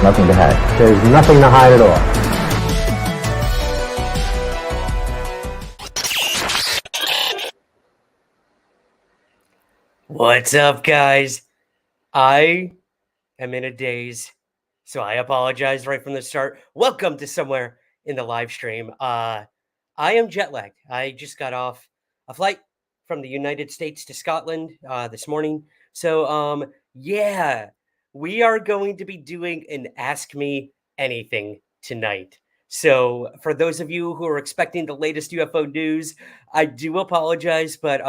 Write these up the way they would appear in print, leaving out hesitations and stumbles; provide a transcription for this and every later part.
nothing to hide. There's nothing to hide at all. What's up, guys? I am in a daze, so I apologize right from the start. Welcome to Somewhere in the live stream. I am jet lagged. I just got off a flight from the United States to Scotland this morning. So, yeah, we are going to be doing an Ask Me Anything tonight. So, for those of you who are expecting the latest UFO news, I do apologize, but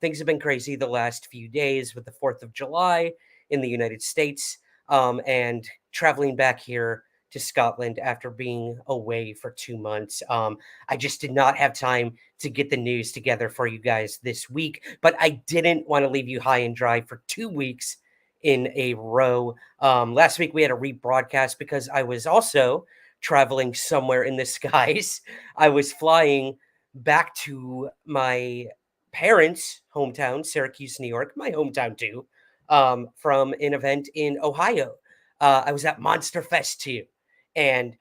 things have been crazy the last few days with the 4th of July in the United States, and traveling back here to Scotland after being away for 2 months. I just did not have time to get the news together for you guys this week, but I didn't want to leave you high and dry for 2 weeks in a row. Last week we had a rebroadcast because I was also traveling somewhere in the skies. I was flying back to my parents' hometown, Syracuse, New York, my hometown too, from an event in Ohio. I was at Monsterfest too. And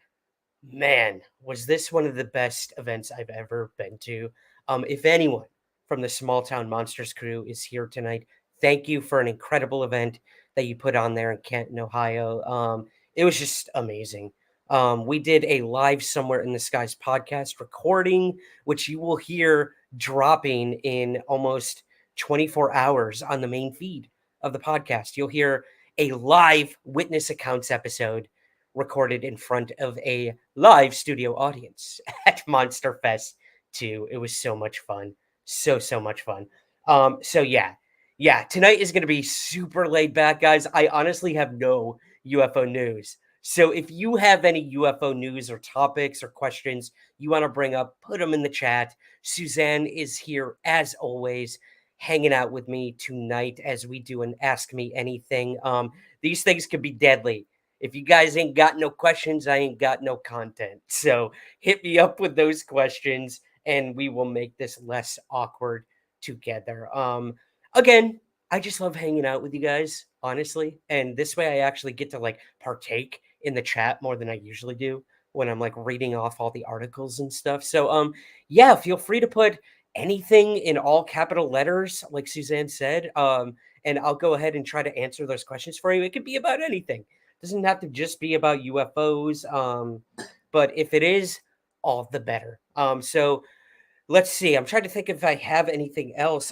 man, was this one of the best events I've ever been to. If anyone from the Small Town Monsters crew is here tonight, thank you for an incredible event that you put on there in Canton, Ohio. It was just amazing. We did a live Somewhere in the Skies podcast recording, which you will hear dropping in almost 24 hours on the main feed of the podcast. You'll hear a live witness accounts episode recorded in front of a live studio audience at Monsterfest 2. It was so much fun. So much fun. So tonight is going to be super laid back, guys. I honestly have no UFO news. So if you have any UFO news or topics or questions you want to bring up, put them in the chat. Suzanne is here as always, hanging out with me tonight as we do an Ask Me Anything. These things could be deadly. If you guys ain't got no questions, I ain't got no content. So hit me up with those questions and we will make this less awkward together. Again, I just love hanging out with you guys, honestly. And this way I actually get to like partake in the chat more than I usually do when I'm like reading off all the articles and stuff. So yeah, feel free to put anything in all capital letters, like Suzanne said. And I'll go ahead and try to answer those questions for you. It could be about anything. Doesn't have to just be about UFOs. But if it is, all the better. So let's see. I'm trying to think if I have anything else.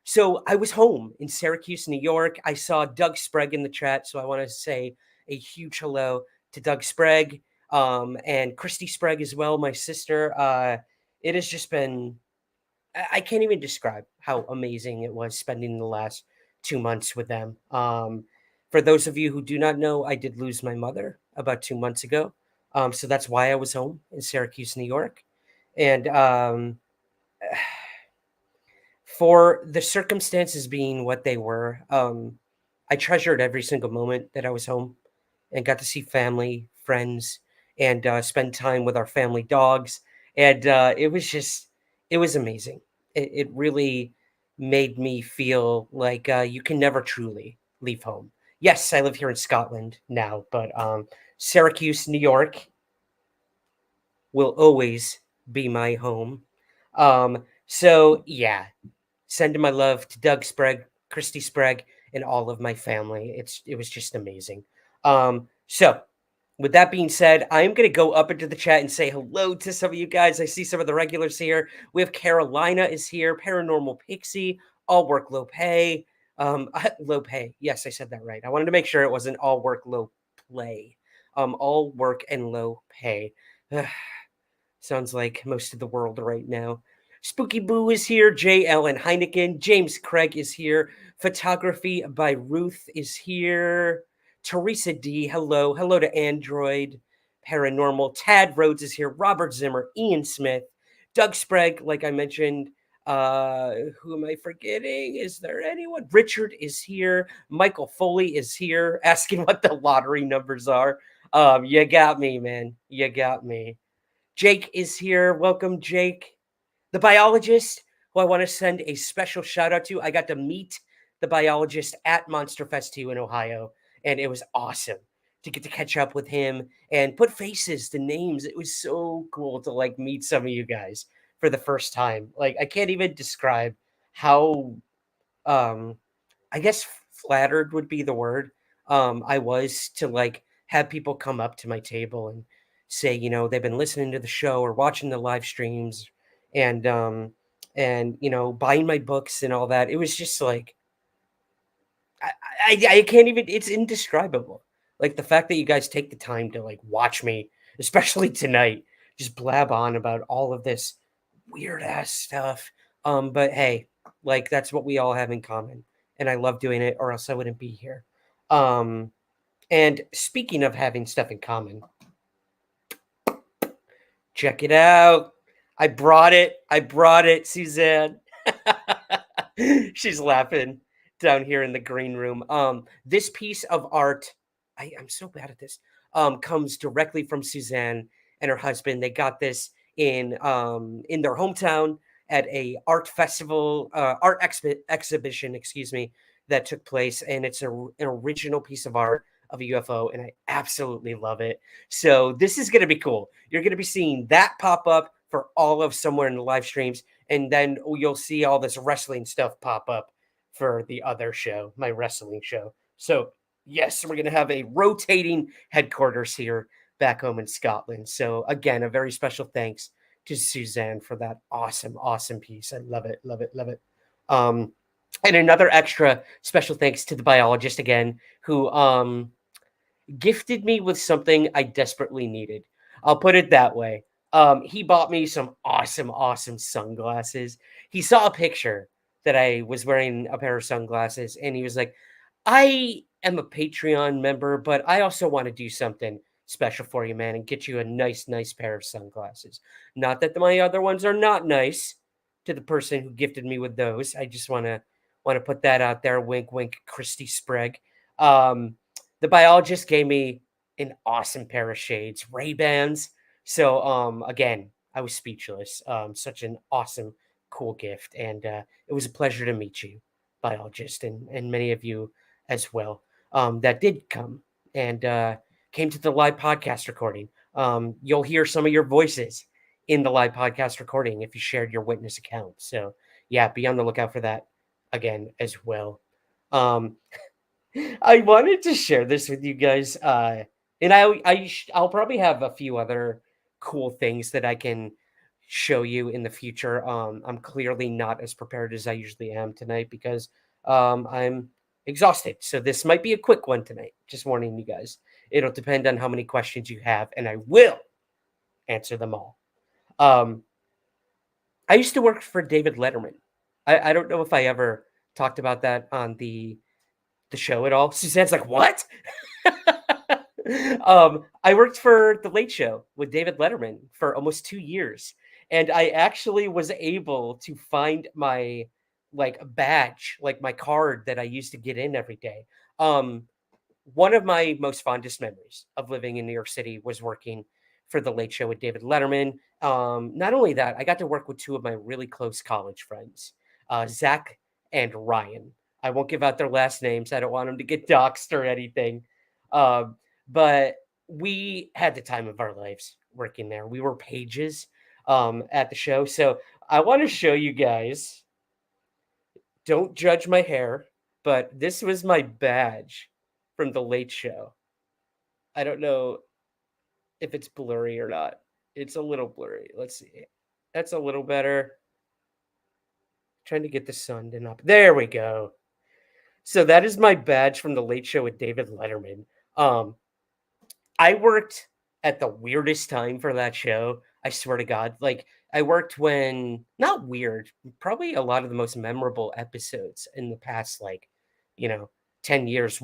So I was home in Syracuse, New York. I saw Doug Sprague in the chat, so I want to say a huge hello to Doug Sprague, and Christy Sprague as well, my sister. It has just been, I can't even describe how amazing it was spending the last 2 months with them. For those of you who do not know, I did lose my mother about 2 months ago. So that's why I was home in Syracuse, New York. And for the circumstances being what they were, I treasured every single moment that I was home and got to see family, friends, and spend time with our family dogs. And it was amazing. It really made me feel like you can never truly leave home. Yes, I live here in Scotland now, but Syracuse, New York will always be my home. So yeah, sending my love to Doug Sprague, Christy Sprague, and all of my family. It was just amazing. So with that being said, I'm going to go up into the chat and say hello to some of you guys. I see some of the regulars here. We have Carolina is here, Paranormal Pixie, All Work Low Pay. Low pay. Yes, I said that right. I wanted to make sure it wasn't all work, low play. All work and low pay. Sounds like most of the world right now. Spooky Boo is here. J. Ellen Heineken. James Craig is here. Photography by Ruth is here. Teresa D. Hello. Hello to Android. Paranormal. Tad Rhodes is here. Robert Zimmer. Ian Smith. Doug Sprague, like I mentioned. Who am I forgetting? Is there anyone? Richard is here. Michael Foley is here asking what the lottery numbers are. You got me, man. You got me. Jake is here. Welcome, Jake. The biologist, who I want to send a special shout out to. I got to meet the biologist at Monsterfest 2 in Ohio, and it was awesome. to get to catch up with him and put faces to names. It was so cool to like meet some of you guys for the first time. Like I can't even describe how um I guess flattered would be the word. I was to like have people come up to my table and say, they've been listening to the show or watching the live streams and buying my books and all that. It was just like I can't even, it's indescribable. Like the fact that you guys take the time to like watch me, especially tonight, just blab on about all of this weird ass stuff. But hey, like that's what we all have in common. And I love doing it, or else I wouldn't be here. Um, and speaking of having stuff in common, check it out. I brought it. I brought it, Suzanne. She's laughing down here in the green room. This piece of art, I'm so bad at this. Comes directly from Suzanne and her husband. They got this in their hometown at a art festival, exhibition, excuse me, that took place, and it's an original piece of art of a UFO, and I absolutely love it. So this is going to be cool. You're going to be seeing that pop up for all of somewhere in the live streams, and then you'll see all this wrestling stuff pop up for the other show, my wrestling show. So yes, we're going to have a rotating headquarters here back home in Scotland. So again, a very special thanks to Suzanne for that awesome, awesome piece. I love it, love it, love it. And another extra special thanks to the biologist again, who gifted me with something I desperately needed. I'll put it that way. He bought me some awesome, awesome sunglasses. He saw a picture that I was wearing a pair of sunglasses, and he was like, I am a Patreon member, but I also want to do something special for you, man, and get you a nice, nice pair of sunglasses. Not that my other ones are not nice to the person who gifted me with those. I just want to put that out there. Wink, wink, Christy Sprague. The biologist gave me an awesome pair of shades, Ray-Bans. So again, I was speechless. Such an awesome, cool gift. And it was a pleasure to meet you, biologist, and many of you as well that did come and came to the live podcast recording. You'll hear some of your voices in the live podcast recording if you shared your witness account. So yeah, be on the lookout for that again as well. Um, I wanted to share this with you guys, and I'll probably have a few other cool things that I can show you in the future. I'm clearly not as prepared as I usually am tonight because I'm exhausted. So this might be a quick one tonight. Just warning you guys. It'll depend on how many questions you have, and I will answer them all. Um, I used to work for David Letterman. I don't know if I ever talked about that on the show at all. Suzanne's like, what? I worked for the Late Show with David Letterman for almost 2 years, and I actually was able to find my like badge, like my card that I used to get in every day. One of my most fondest memories of living in New York City was working for the Late Show with David Letterman. Not only that, I got to work with two of my really close college friends, Zach and Ryan. I won't give out their last names. I don't want them to get doxxed or anything. But we had the time of our lives working there. We were pages at the show. So I want to show you guys. Don't judge my hair, but this was my badge from the Late Show. I don't know if it's blurry or not. It's a little blurry. Let's see. That's a little better. Trying to get the sun to up. There we go. So that is my badge from the Late Show with David Letterman. Um, I worked at the weirdest time for that show. I swear to God. Like, I worked when, not weird, probably a lot of the most memorable episodes in the past, like, you know, 10 years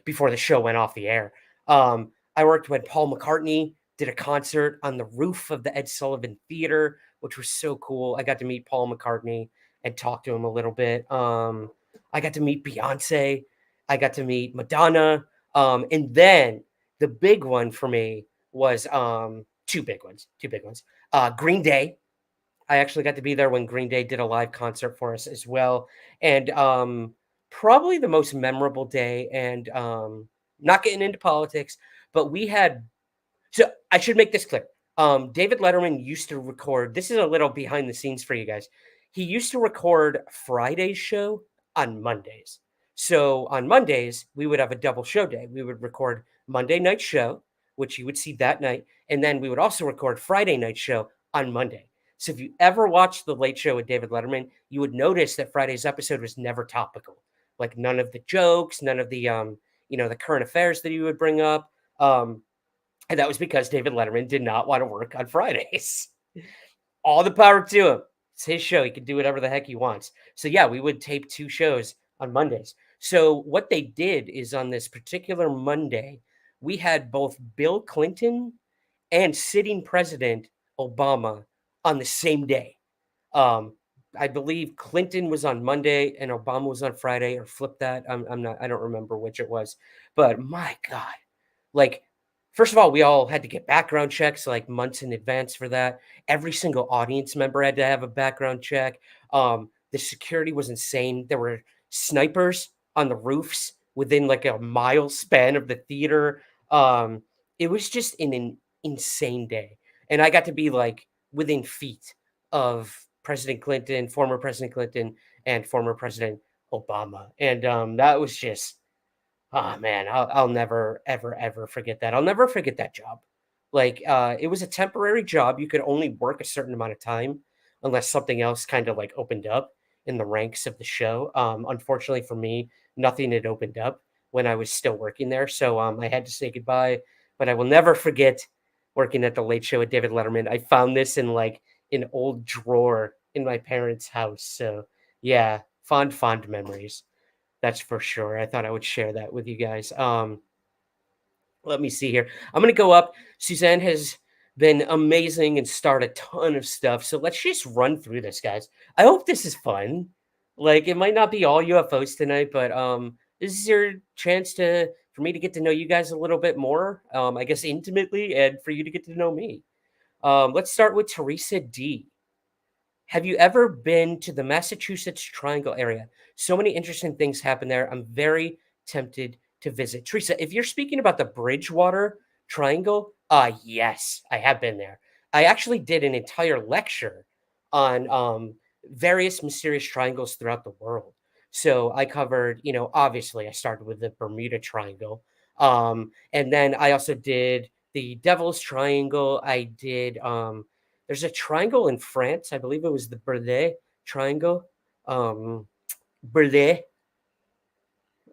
before the show went off the air. I worked when Paul McCartney did a concert on the roof of the Ed Sullivan Theater, which was so cool. I got to meet Paul McCartney and talk to him a little bit. I got to meet Beyonce. I got to meet Madonna. And then the big one for me was two big ones. Green Day. I actually got to be there when Green Day did a live concert for us as well. And probably the most memorable day, and not getting into politics, but we had. So I should make this clear. David Letterman used to record. This is a little behind the scenes for you guys. He used to record Friday's show on Mondays. So on Mondays, we would have a double show day. We would record Monday night show, which you would see that night. And then we would also record Friday night show on Monday. So if you ever watched The Late Show with David Letterman, you would notice that Friday's episode was never topical. Like none of the jokes, none of the the current affairs that he would bring up. And that was because David Letterman did not want to work on Fridays. All the power to him. It's his show. He can do whatever the heck he wants. So yeah, we would tape 2 shows on Mondays. So what they did is on this particular Monday, we had both Bill Clinton and sitting President Obama on the same day. I believe Clinton was on Monday and Obama was on Friday, or flip that. I don't remember which it was. But my God, like, first of all, we all had to get background checks like months in advance for that. Every single audience member had to have a background check. The security was insane. There were snipers on the roofs within like a mile span of the theater. It was just an insane day. And I got to be like within feet of President Clinton, former President Clinton, and former President Obama. And that was just, oh man, I'll never ever forget that. I'll never forget that job. Like it was a temporary job. You could only work a certain amount of time unless something else kind of like opened up in the ranks of the show. Unfortunately for me, nothing had opened up when I was still working there, so I had to say goodbye. But I will never forget working at the Late Show with David Letterman. I found this in like an old drawer in my parents' house. So yeah, fond memories. That's for sure. I thought I would share that with you guys. Let me see here. I'm going to go up. Suzanne has been amazing and start a ton of stuff. So let's just run through this, guys. I hope this is fun. Like it might not be all UFOs tonight, but this is your chance for me to get to know you guys a little bit more, I guess intimately, and for you to get to know me. Let's start with Teresa D. Have you ever been to the Massachusetts Triangle area? So many interesting things happen there. I'm very tempted to visit. Teresa, if you're speaking about the Bridgewater Triangle, yes, I have been there. I actually did an entire lecture on various mysterious triangles throughout the world. So I covered, obviously I started with the Bermuda Triangle. And then I also did the Devil's Triangle. I did there's a triangle in France. I believe it was the Berlay Triangle. Berlay.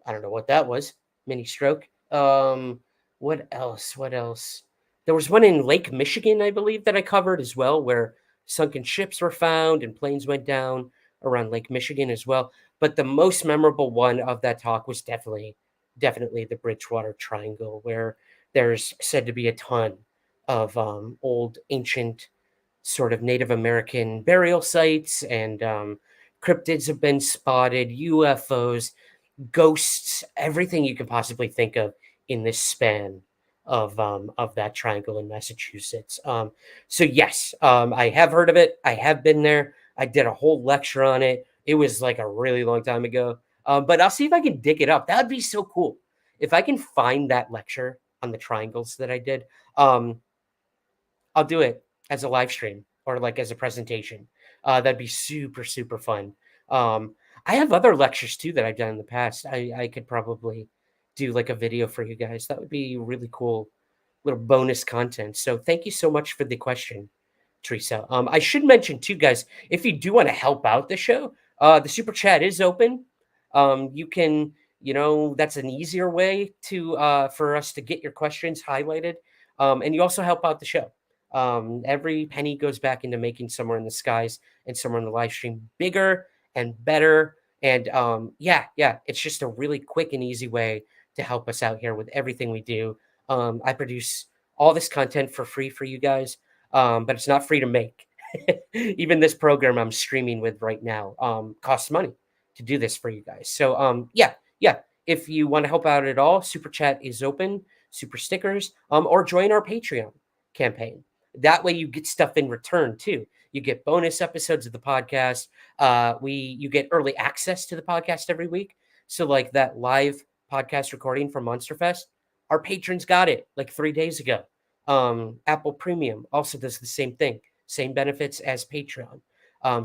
I don't know what that was. Mini stroke. What else? What else? There was one in Lake Michigan, I believe, that I covered as well, where sunken ships were found and planes went down around Lake Michigan as well. But the most memorable one of that talk was definitely the Bridgewater Triangle, where there's said to be a ton of old ancient sort of Native American burial sites, and cryptids have been spotted, UFOs, ghosts, everything you can possibly think of in this span of that triangle in Massachusetts. So yes, I have heard of it. I have been there. I did a whole lecture on it. It was like a really long time ago. But I'll see if I can dig it up. That would be so cool. If I can find that lecture on the triangles that I did, I'll do it as a live stream or like as a presentation. That'd be super, super fun. I have other lectures too that I've done in the past. I could probably do like a video for you guys. That would be really cool, little bonus content. So thank you so much for the question, Teresa. I should mention too, guys, if you do want to help out the show, the super chat is open. You can, that's an easier way to for us to get your questions highlighted. And you also help out the show. Every penny goes back into making Somewhere in the Skies and Somewhere in the Live Stream bigger and better. And yeah, it's just a really quick and easy way to help us out here with everything we do. I produce all this content for free for you guys, but it's not free to make. Even this program I'm streaming with right now costs money to do this for you guys. So yeah. If you want to help out at all, Super Chat is open, super stickers, or join our Patreon campaign. That way you get stuff in return too. You get bonus episodes of the podcast. You get early access to the podcast every week. So like that live podcast recording from Monsterfest, Our patrons got it like 3 days ago. Apple Premium also does the same thing, same benefits as Patreon.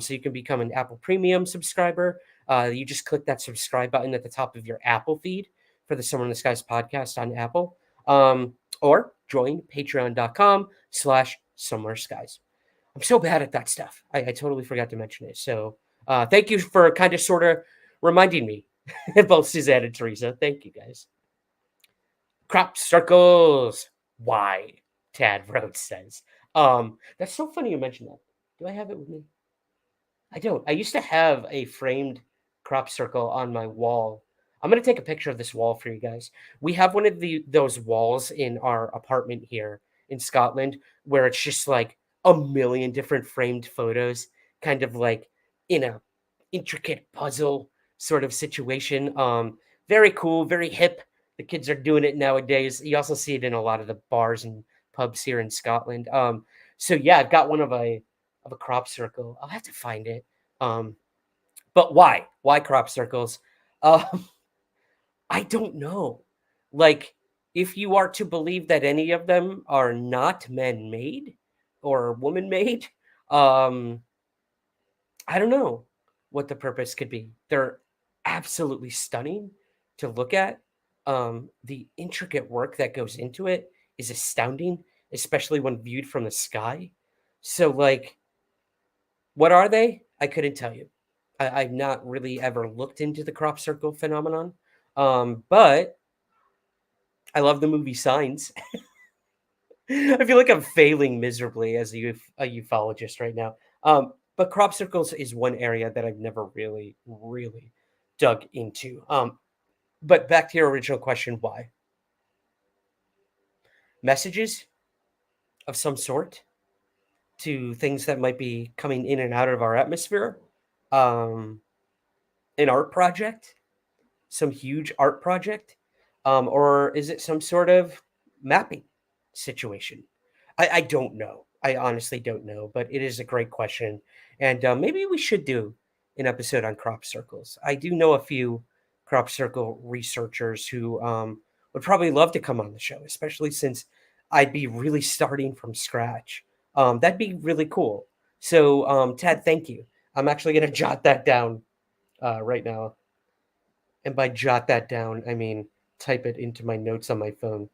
So you can become an Apple Premium subscriber. You just click that subscribe button at the top of your Apple feed for the Summer in the Skies podcast on Apple, or join patreon.com/Summer Skies. I'm so bad at that stuff. I totally forgot to mention it. So thank you for kind of sort of reminding me, both Suzanne and Teresa. Thank you guys. Crop circles. Why? Tad Rhodes says. That's so funny you mentioned that. Do I have it with me? I don't. I used to have a framed crop circle on my wall. I'm gonna take a picture of this wall for you guys. We have one of those walls in our apartment here in Scotland where it's just like a million different framed photos, kind of like in a intricate puzzle sort of situation. Very cool, very hip. The kids are doing it nowadays. You also see it in a lot of the bars and pubs here in Scotland. So yeah, I've got one of a crop circle. I'll have to find it. Um, but why? Why crop circles? Um, I don't know. Like, if you are to believe that any of them are not man made or woman made, um, I don't know what the purpose could be. They're absolutely stunning to look at. The intricate work that goes into it is astounding, especially when viewed from the sky. So, like, what are they? I couldn't tell you. I've not really ever looked into the crop circle phenomenon. But I love the movie Signs. I feel like I'm failing miserably as a ufologist right now. But crop circles is one area that I've never really dug into. But back to your original question, why? Messages of some sort to things that might be coming in and out of our atmosphere. Um, an art project, some huge art project, or is it some sort of mapping situation? I don't know. I honestly don't know, but it is a great question, and maybe we should do an episode on crop circles. I do know a few crop circle researchers who would probably love to come on the show, especially since I'd be really starting from scratch. That'd be really cool. So, Tad, thank you. I'm actually going to jot that down right now. And by jot that down, I mean type it into my notes on my phone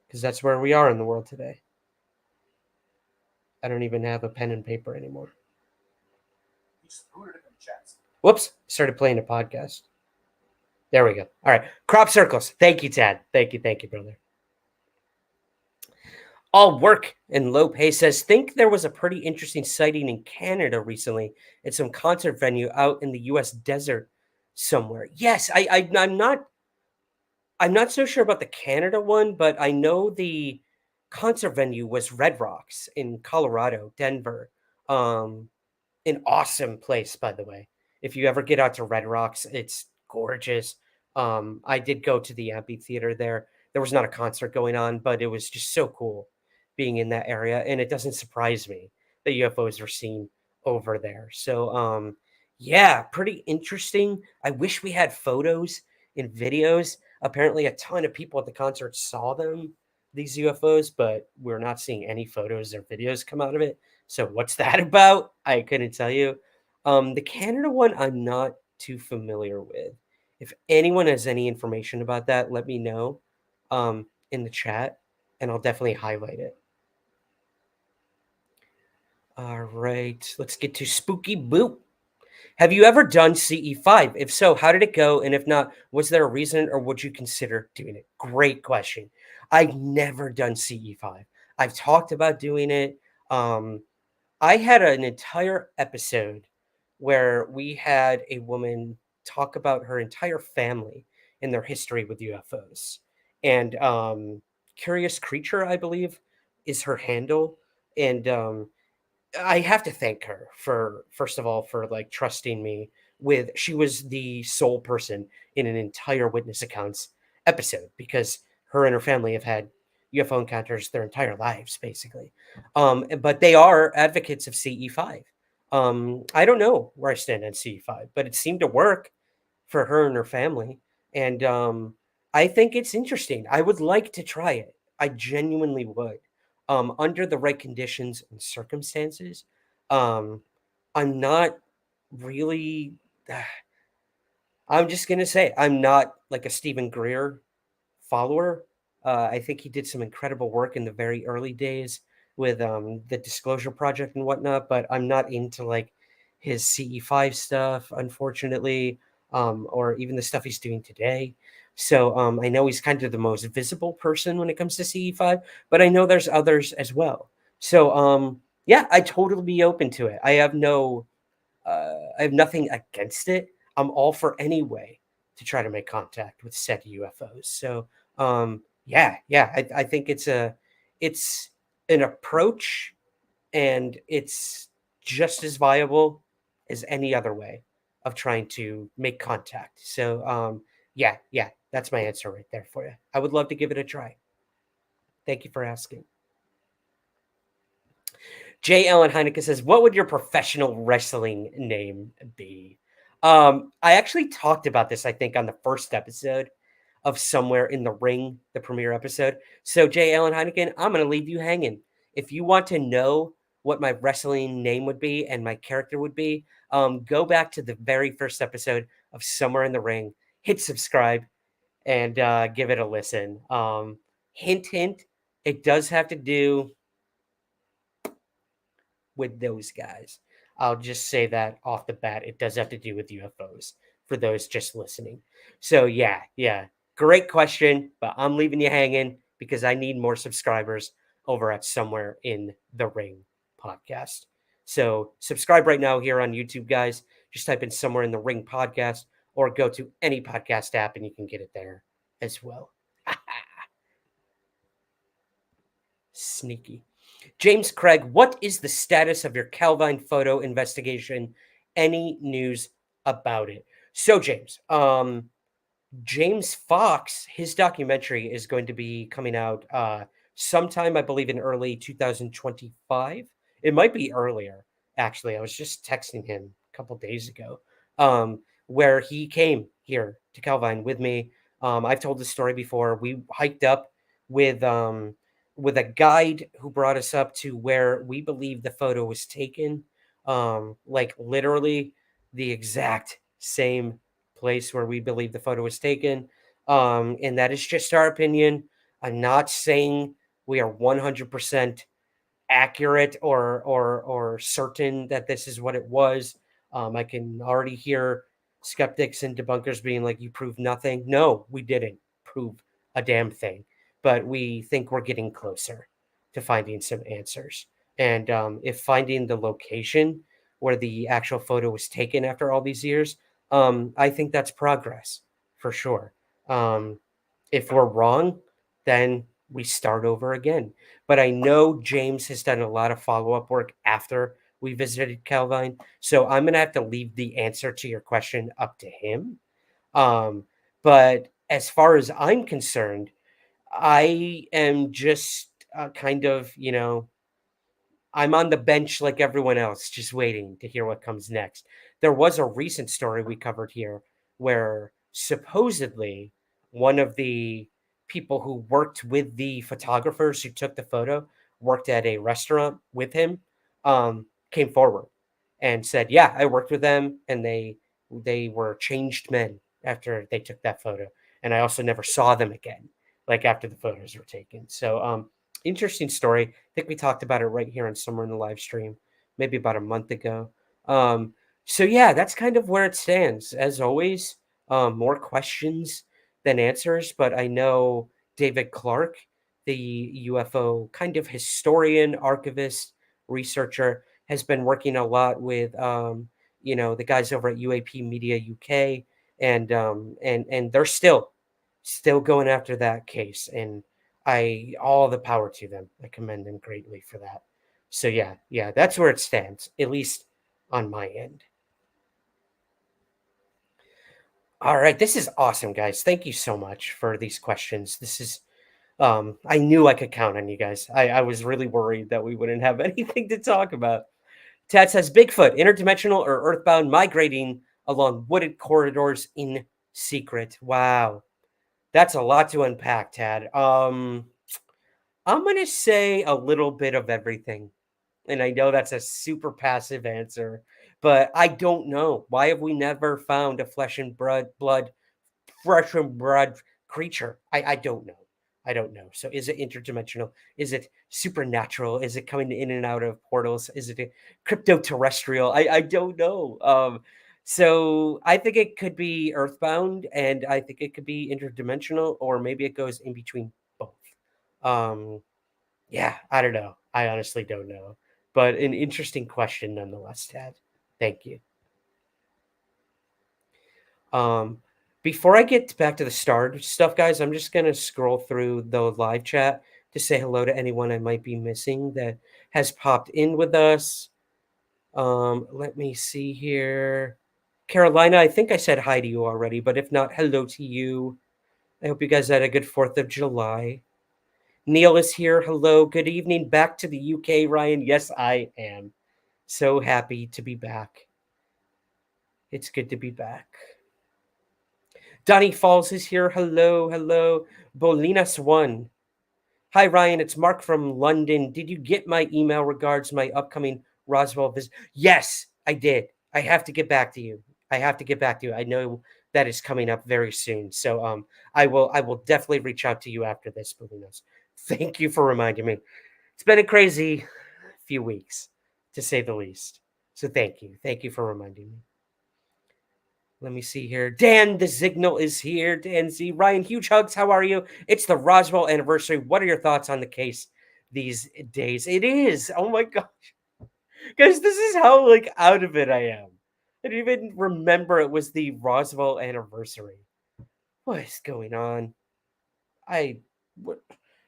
because that's where we are in the world today. I don't even have a pen and paper anymore. Whoops, started playing a podcast. There we go. All right, crop circles. Thank you, Tad. Thank you, brother. All work and low pay says, think there was a pretty interesting sighting in Canada recently at some concert venue out in the U.S. desert somewhere. Yes, I'm not so sure about the Canada one, but I know the concert venue was Red Rocks in Colorado, Denver. Um, an awesome place, by the way. If you ever get out to Red Rocks, it's gorgeous. I did go to the amphitheater there. There was not a concert going on, but it was just so cool being in that area. And it doesn't surprise me that UFOs were seen over there. So, yeah, pretty interesting. I wish we had photos and videos. Apparently, a ton of people at the concert saw them, these UFOs, but we're not seeing any photos or videos come out of it. So what's that about? I couldn't tell you. The Canada one, I'm not too familiar with. If anyone has any information about that, let me know in the chat, and I'll definitely highlight it. All right, let's get to Spooky Boop. Have you ever done CE5? If so, how did it go? And if not, was there a reason or would you consider doing it? Great question. I've never done CE5. I've talked about doing it. I had an entire episode where we had a woman talk about her entire family and their history with UFOs. And Curious Creature, I believe, is her handle. And I have to thank her for, first of all, for like trusting me with, she was the sole person in an entire witness accounts episode because her and her family have had UFO encounters their entire lives, basically. But they are advocates of CE5. I don't know where I stand on CE5, but it seemed to work for her and her family. And I think it's interesting. I would like to try it. I genuinely would. Under the right conditions and circumstances. Um, I'm not really. I'm just gonna say I'm not like a Stephen Greer follower. I think he did some incredible work in the very early days with the Disclosure Project and whatnot, but I'm not into like his CE5 stuff, unfortunately, or even the stuff he's doing today. So I know he's kind of the most visible person when it comes to CE5, but I know there's others as well. So yeah, I totally be open to it. I have nothing against it. I'm all for any way to try to make contact with said UFOs. So, yeah, I think it's an approach, and it's just as viable as any other way of trying to make contact. So, yeah, that's my answer right there for you. I would love to give it a try. Thank you for asking. J. Allen Heineke says, "What would your professional wrestling name be?" I actually talked about this, I think, on the first episode of Somewhere in the Ring, the premiere episode. So, J. Allen Heineken, I'm going to leave you hanging. If you want to know what my wrestling name would be and my character would be, go back to the very first episode of Somewhere in the Ring, hit subscribe, and give it a listen. Hint, hint, it does have to do with those guys. I'll just say that off the bat. It does have to do with UFOs for those just listening. So, yeah. Great question, but I'm leaving you hanging because I need more subscribers over at Somewhere in the Ring podcast. So, subscribe right now here on YouTube, guys. Just type in Somewhere in the Ring podcast or go to any podcast app and you can get it there as well. Sneaky. James Craig, what is the status of your Calvine photo investigation? Any news about it? So, James Fox, his documentary is going to be coming out sometime, I believe, in early 2025. It might be earlier, actually. I was just texting him a couple days ago, where he came here to Calvine with me. I've told this story before. We hiked up with with a guide who brought us up to where we believe the photo was taken, like literally the exact same place where we believe the photo was taken. And that is just our opinion. I'm not saying we are 100% accurate or certain that this is what it was. I can already hear skeptics and debunkers being like, "You proved nothing." No, we didn't prove a damn thing, but we think we're getting closer to finding some answers. And if finding the location where the actual photo was taken after all these years, I think that's progress for sure. Um, if we're wrong, then we start over again. But I know James has done a lot of follow up work after we visited Calvine. So I'm going to have to leave the answer to your question up to him. Um, but as far as I'm concerned, I am just kind of, I'm on the bench like everyone else, just waiting to hear what comes next. There was a recent story we covered here where supposedly one of the people who worked with the photographers who took the photo worked at a restaurant with him, came forward and said, "Yeah, I worked with them, and they were changed men after they took that photo, and I also never saw them again, like after the photos were taken." So, interesting story. I think we talked about it right here on Somewhere in the live stream, maybe about a month ago. So yeah, that's kind of where it stands. As always, more questions than answers, but I know David Clark, the UFO kind of historian, archivist, researcher, has been working a lot with the guys over at UAP Media UK, and they're still going after that case, and I all the power to them. I commend them greatly for that. So yeah, that's where it stands, at least on my end. All right, this is awesome, guys. Thank you so much for these questions. This is I knew I could count on you guys. I was really worried that we wouldn't have anything to talk about. Tad says Bigfoot, interdimensional or earthbound, migrating along wooded corridors in secret. Wow. That's a lot to unpack, Tad. I'm gonna say a little bit of everything. And I know that's a super passive answer, but I don't know. Why have we never found a flesh and blood creature? I don't know. I don't know. So is it interdimensional? Is it supernatural? Is it coming in and out of portals? Is it a crypto terrestrial? I don't know. So I think it could be earthbound, and I think it could be interdimensional, or maybe it goes in between both. Um, yeah, I don't know. I honestly don't know. But an interesting question nonetheless, Tad. Thank you. Um, Before I get back to the start stuff, guys, I'm just gonna scroll through the live chat to say hello to anyone I might be missing that has popped in with us. Let me see here. Carolina, I think I said hi to you already, but if not, hello to you. I hope you guys had a good 4th of July. Neil is here. Hello. Good evening. Back to the UK, Ryan. Yes, I am. So happy to be back. It's good to be back. Donnie Falls is here. Hello. Hello. Bolinas1. Hi, Ryan. It's Mark from London. Did you get my email regards my upcoming Roswell visit? Yes, I did. I have to get back to you. I have to get back to you. I know that is coming up very soon. So I will definitely reach out to you after this, Bolinas. Thank you for reminding me. It's been a crazy few weeks, to say the least. So thank you. Thank you for reminding me. Let me see here. Dan, the signal is here. Dan Z. Ryan, huge hugs. How are you? It's the Roswell anniversary. What are your thoughts on the case these days? It is. Oh my god. Guys, this is how like out of it I am. I didn't even remember it was the Roswell anniversary. What is going on? I what,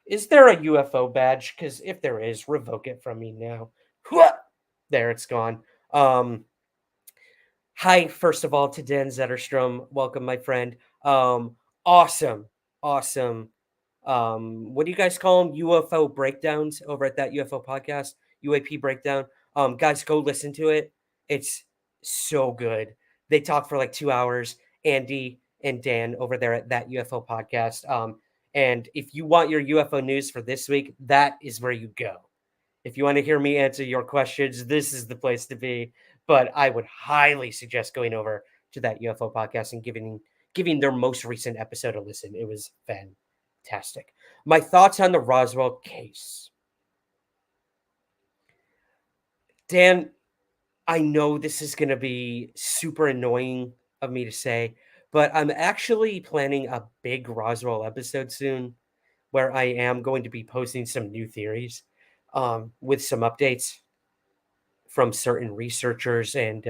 is there a UFO badge? Because if there is, revoke it from me now. There, it's gone. Um, Hi, first of all, to Dan Zetterstrom. Welcome, my friend. Awesome, awesome. What do you guys call them? UFO breakdowns over at that UFO podcast, UAP breakdown. Guys, go listen to it. It's so good. They talk for like 2 hours. Andy and Dan over there at that UFO podcast. And if you want your UFO news for this week, that is where you go. If you want to hear me answer your questions, this is the place to be. But I would highly suggest going over to that UFO podcast and giving their most recent episode a listen. It was fantastic. My thoughts on the Roswell case. Dan, I know this is going to be super annoying of me to say, but I'm actually planning a big Roswell episode soon where I am going to be posting some new theories with some updates from certain researchers and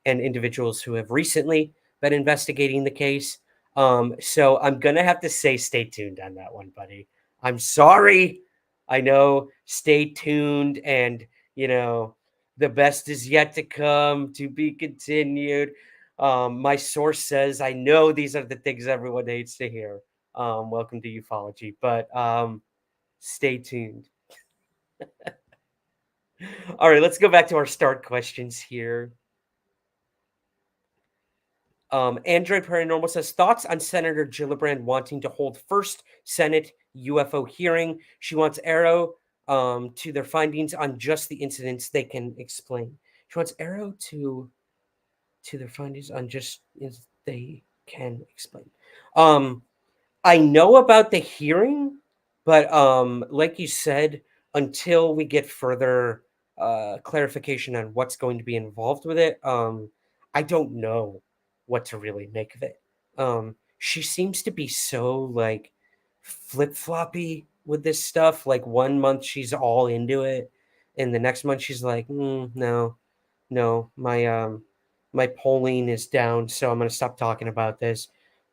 individuals who have recently been investigating the case. So I'm gonna have to say, stay tuned on that one, buddy. I'm sorry. I know. Stay tuned, and you know, the best is yet to come. To be continued. My source says I know these are the things everyone hates to hear. Welcome to ufology, but stay tuned. All right, let's go back to our start questions here. Android Paranormal says thoughts on Senator Gillibrand wanting to hold first Senate UFO hearing. She wants Arrow to their findings on just the incidents they can explain. She wants Arrow to their findings on just they can explain. Um, I know about the hearing, but like you said, until we get further clarification on what's going to be involved with it, I don't know what to really make of it. She seems to be so like flip floppy with this stuff. Like 1 month she's all into it, and the next month she's like, no, no, my polling is down, so I'm gonna stop talking about this.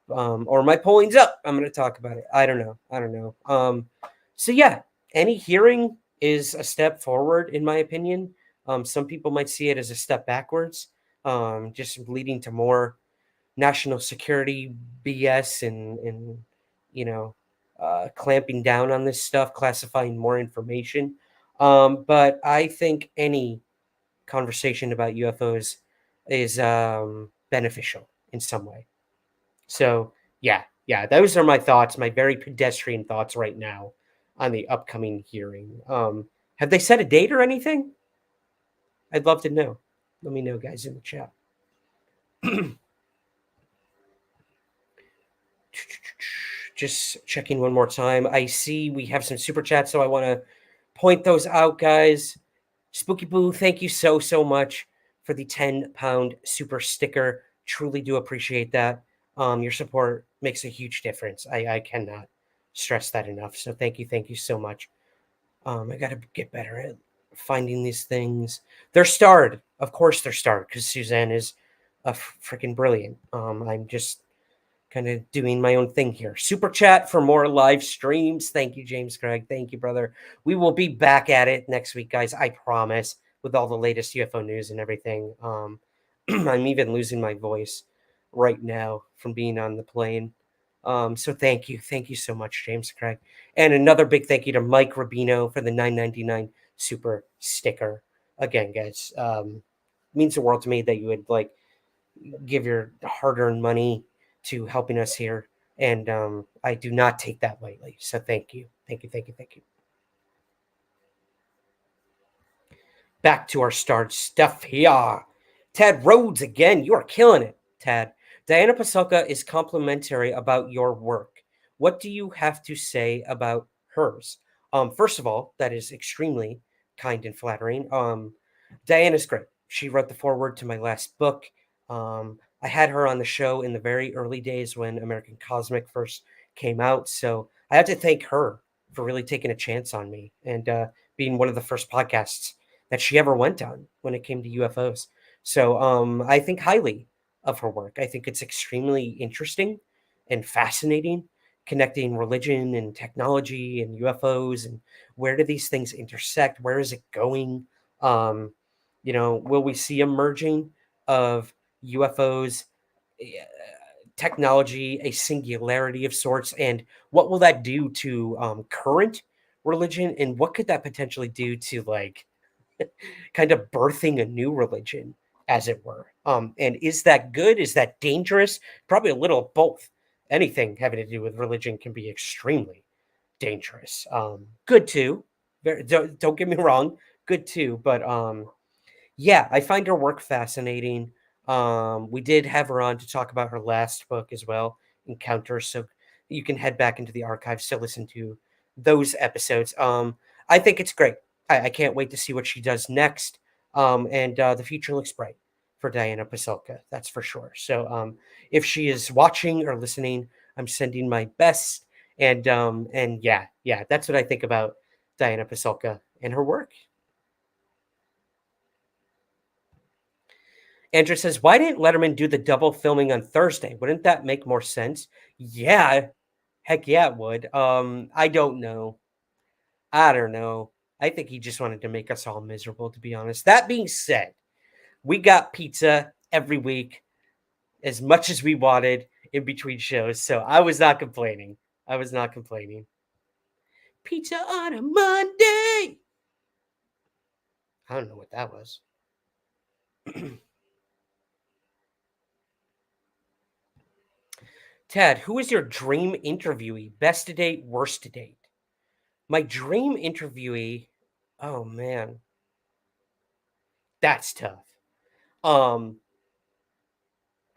Or my polling's up. I'm going to talk about it. I don't know. I don't know. So yeah, any hearing is a step forward, in my opinion. Some people might see it as a step backwards, just leading to more national security BS and you know, clamping down on this stuff, classifying more information. But I think any conversation about UFOs is beneficial in some way. So yeah, yeah, those are my thoughts, my very pedestrian thoughts right now on the upcoming hearing. Have they set a date or anything? I'd love to know. Let me know, guys, in the chat. Just checking one more time. I see we have some super chats, so I want to point those out, guys. Spooky Boo, thank you so much for the 10-pound super sticker. Truly do appreciate that. Your support makes a huge difference. I cannot stress that enough. So thank you so much. I got to get better at finding these things. They're starred. Of course they're starred because Suzanne is a freaking brilliant. I'm just kind of doing my own thing here. Super chat for more live streams. Thank you, James Craig. Thank you, brother. We will be back at it next week, guys. I promise, with all the latest UFO news and everything. I'm even losing my voice right now from being on the plane. So thank you. Thank you so much, James Craig. And another big thank you to Mike Rubino for the $9.99 super sticker. Again, guys, means the world to me that you would like give your hard-earned money to helping us here, and I do not take that lightly. So thank you. Back to our start stuff here. Tad Rhodes again. You are killing it, Tad. Diana Pasulka is complimentary about your work. What do you have to say about hers? First of all, that is extremely kind and flattering. Diana's great. She wrote the foreword to my last book. I had her on the show in the very early days when American Cosmic first came out. So I have to thank her for really taking a chance on me and being one of the first podcasts that she ever went on when it came to UFOs. So I think highly of her work. I think it's extremely interesting and fascinating, connecting religion and technology and UFOs and where do these things intersect? Where is it going? Will we see a merging of UFOs, eh, technology, a singularity of sorts, and what will that do to current religion, and what could that potentially do to like kind of birthing a new religion, as it were. And is that good? Is that dangerous? Probably a little of both. Anything having to do with religion can be extremely dangerous. Good too. Don't get me wrong. Good too. But yeah, I find her work fascinating. We did have her on to talk about her last book as well, Encounters. So you can head back into the archives to listen to those episodes. I think it's great. I can't wait to see what she does next. And the future looks bright for Diana Pasulka, that's for sure. So if she is watching or listening, I'm sending my best. And yeah, that's what I think about Diana Pasulka and her work. Andrew says, why didn't Letterman do the double filming on Thursday? Wouldn't that make more sense? Yeah, heck yeah, it would. I don't know. I don't know. I think he just wanted to make us all miserable, to be honest. That being said, we got pizza every week as much as we wanted in between shows. So I was not complaining. Pizza on a Monday. I don't know what that was. Ted, who is your dream interviewee? Best to date, worst to date? My dream interviewee, oh man, that's tough. I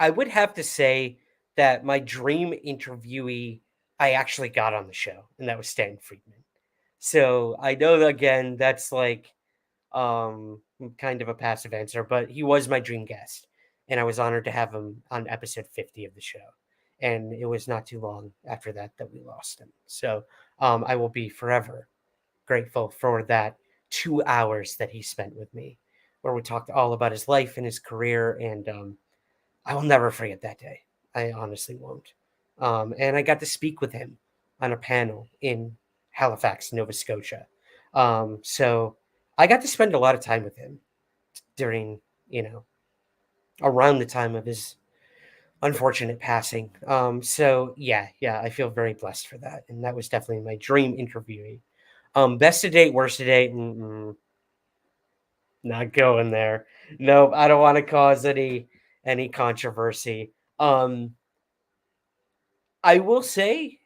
would have to say that my dream interviewee I actually got on the show, and that was Stan Friedman. So I know that again, that's like kind of a passive answer, but he was my dream guest, and I was honored to have him on episode 50 of the show. And it was not too long after that that we lost him. So I will be forever grateful for that 2 hours that he spent with me, where we talked all about his life and his career. And I will never forget that day. I honestly won't. And I got to speak with him on a panel in Halifax, Nova Scotia. So I got to spend a lot of time with him during, around the time of his unfortunate passing. So yeah, I feel very blessed for that. And that was definitely my dream interviewee. Best to date, worst to date. Not going there. Nope, I don't want to cause any controversy. I will say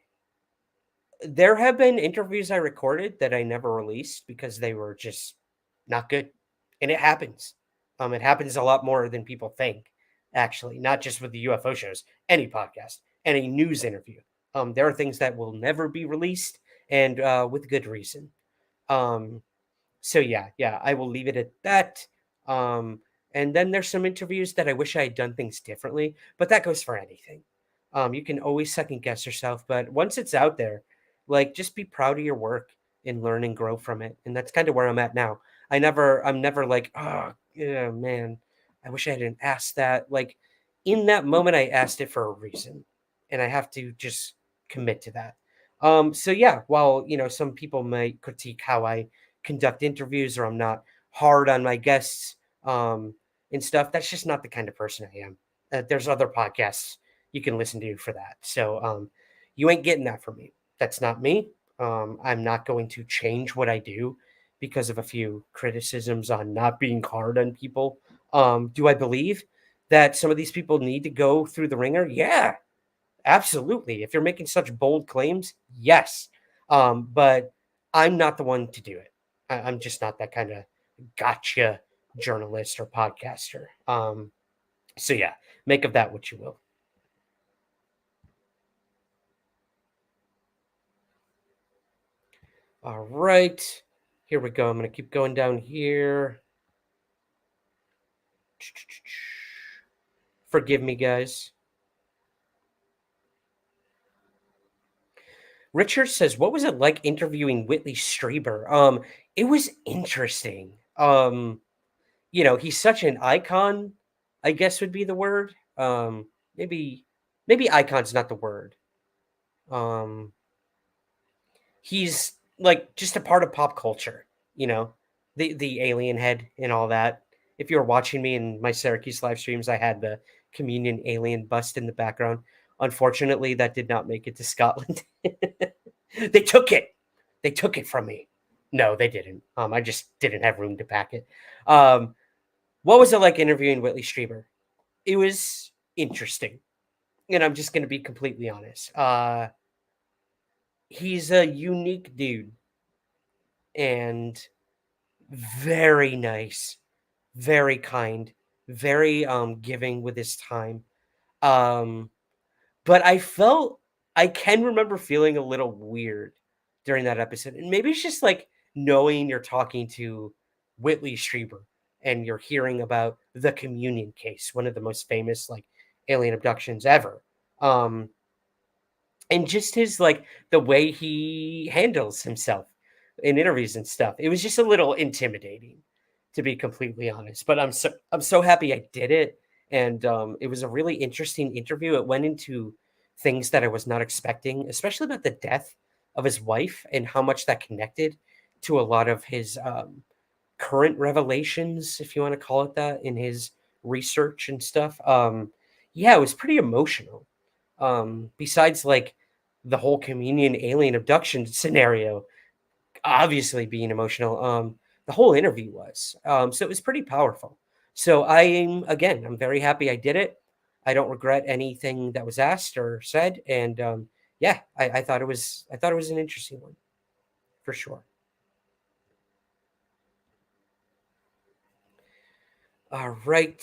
there have been interviews I recorded that I never released because they were just not good, and it happens. It happens a lot more than people think, actually, not just with the UFO shows, any podcast, any news interview. There are things that will never be released, and with good reason. Um, so yeah, I will leave it at that. Um, and then there's some interviews that I wish I had done things differently, but that goes for anything. You can always second guess yourself, but once it's out there, like just be proud of your work and learn and grow from it. And that's kind of where I'm at now. I'm never like, oh yeah, man, I wish I hadn't asked that. Like in that moment, I asked it for a reason, and I have to just commit to that. So yeah, while some people might critique how I conduct interviews or I'm not hard on my guests and stuff. That's just not the kind of person I am. There's other podcasts you can listen to for that. So you ain't getting that from me. That's not me. I'm not going to change what I do because of a few criticisms on not being hard on people. Do I believe that some of these people need to go through the ringer? Yeah, absolutely. If you're making such bold claims, yes. But I'm not the one to do it. I'm just not that kind of gotcha journalist or podcaster. So yeah, make of that what you will. All right. Here we go. I'm going to keep going down here. Forgive me, guys. Richard says, "What was it like interviewing Whitley Strieber?" It was interesting. He's such an icon, I guess would be the word. Maybe maybe icon's not the word. Um, he's like just a part of pop culture, you know, the alien head and all that. If you were watching me in my Syracuse live streams, I had the communion alien bust in the background. Unfortunately, that did not make it to Scotland. They took it. They took it from me. No, they didn't. I just didn't have room to pack it. Um, what was it like interviewing Whitley Strieber? It was interesting, and I'm just going to be completely honest. He's a unique dude and very nice, very kind, very giving with his time. Um, but I can remember feeling a little weird during that episode, and maybe it's just like knowing you're talking to Whitley Strieber and you're hearing about the communion case, one of the most famous like alien abductions ever. Um, and just his like the way he handles himself in interviews and stuff. It was just a little intimidating, to be completely honest. But I'm so happy I did it, and it was a really interesting interview. It went into things that I was not expecting, especially about the death of his wife and how much that connected to a lot of his current revelations, if you want to call it that, in his research and stuff. Yeah, it was pretty emotional. Besides like the whole communion alien abduction scenario obviously being emotional, the whole interview was. So it was pretty powerful. So I'm very happy I did it. I don't regret anything that was asked or said, and yeah, I thought it was an interesting one for sure. All right.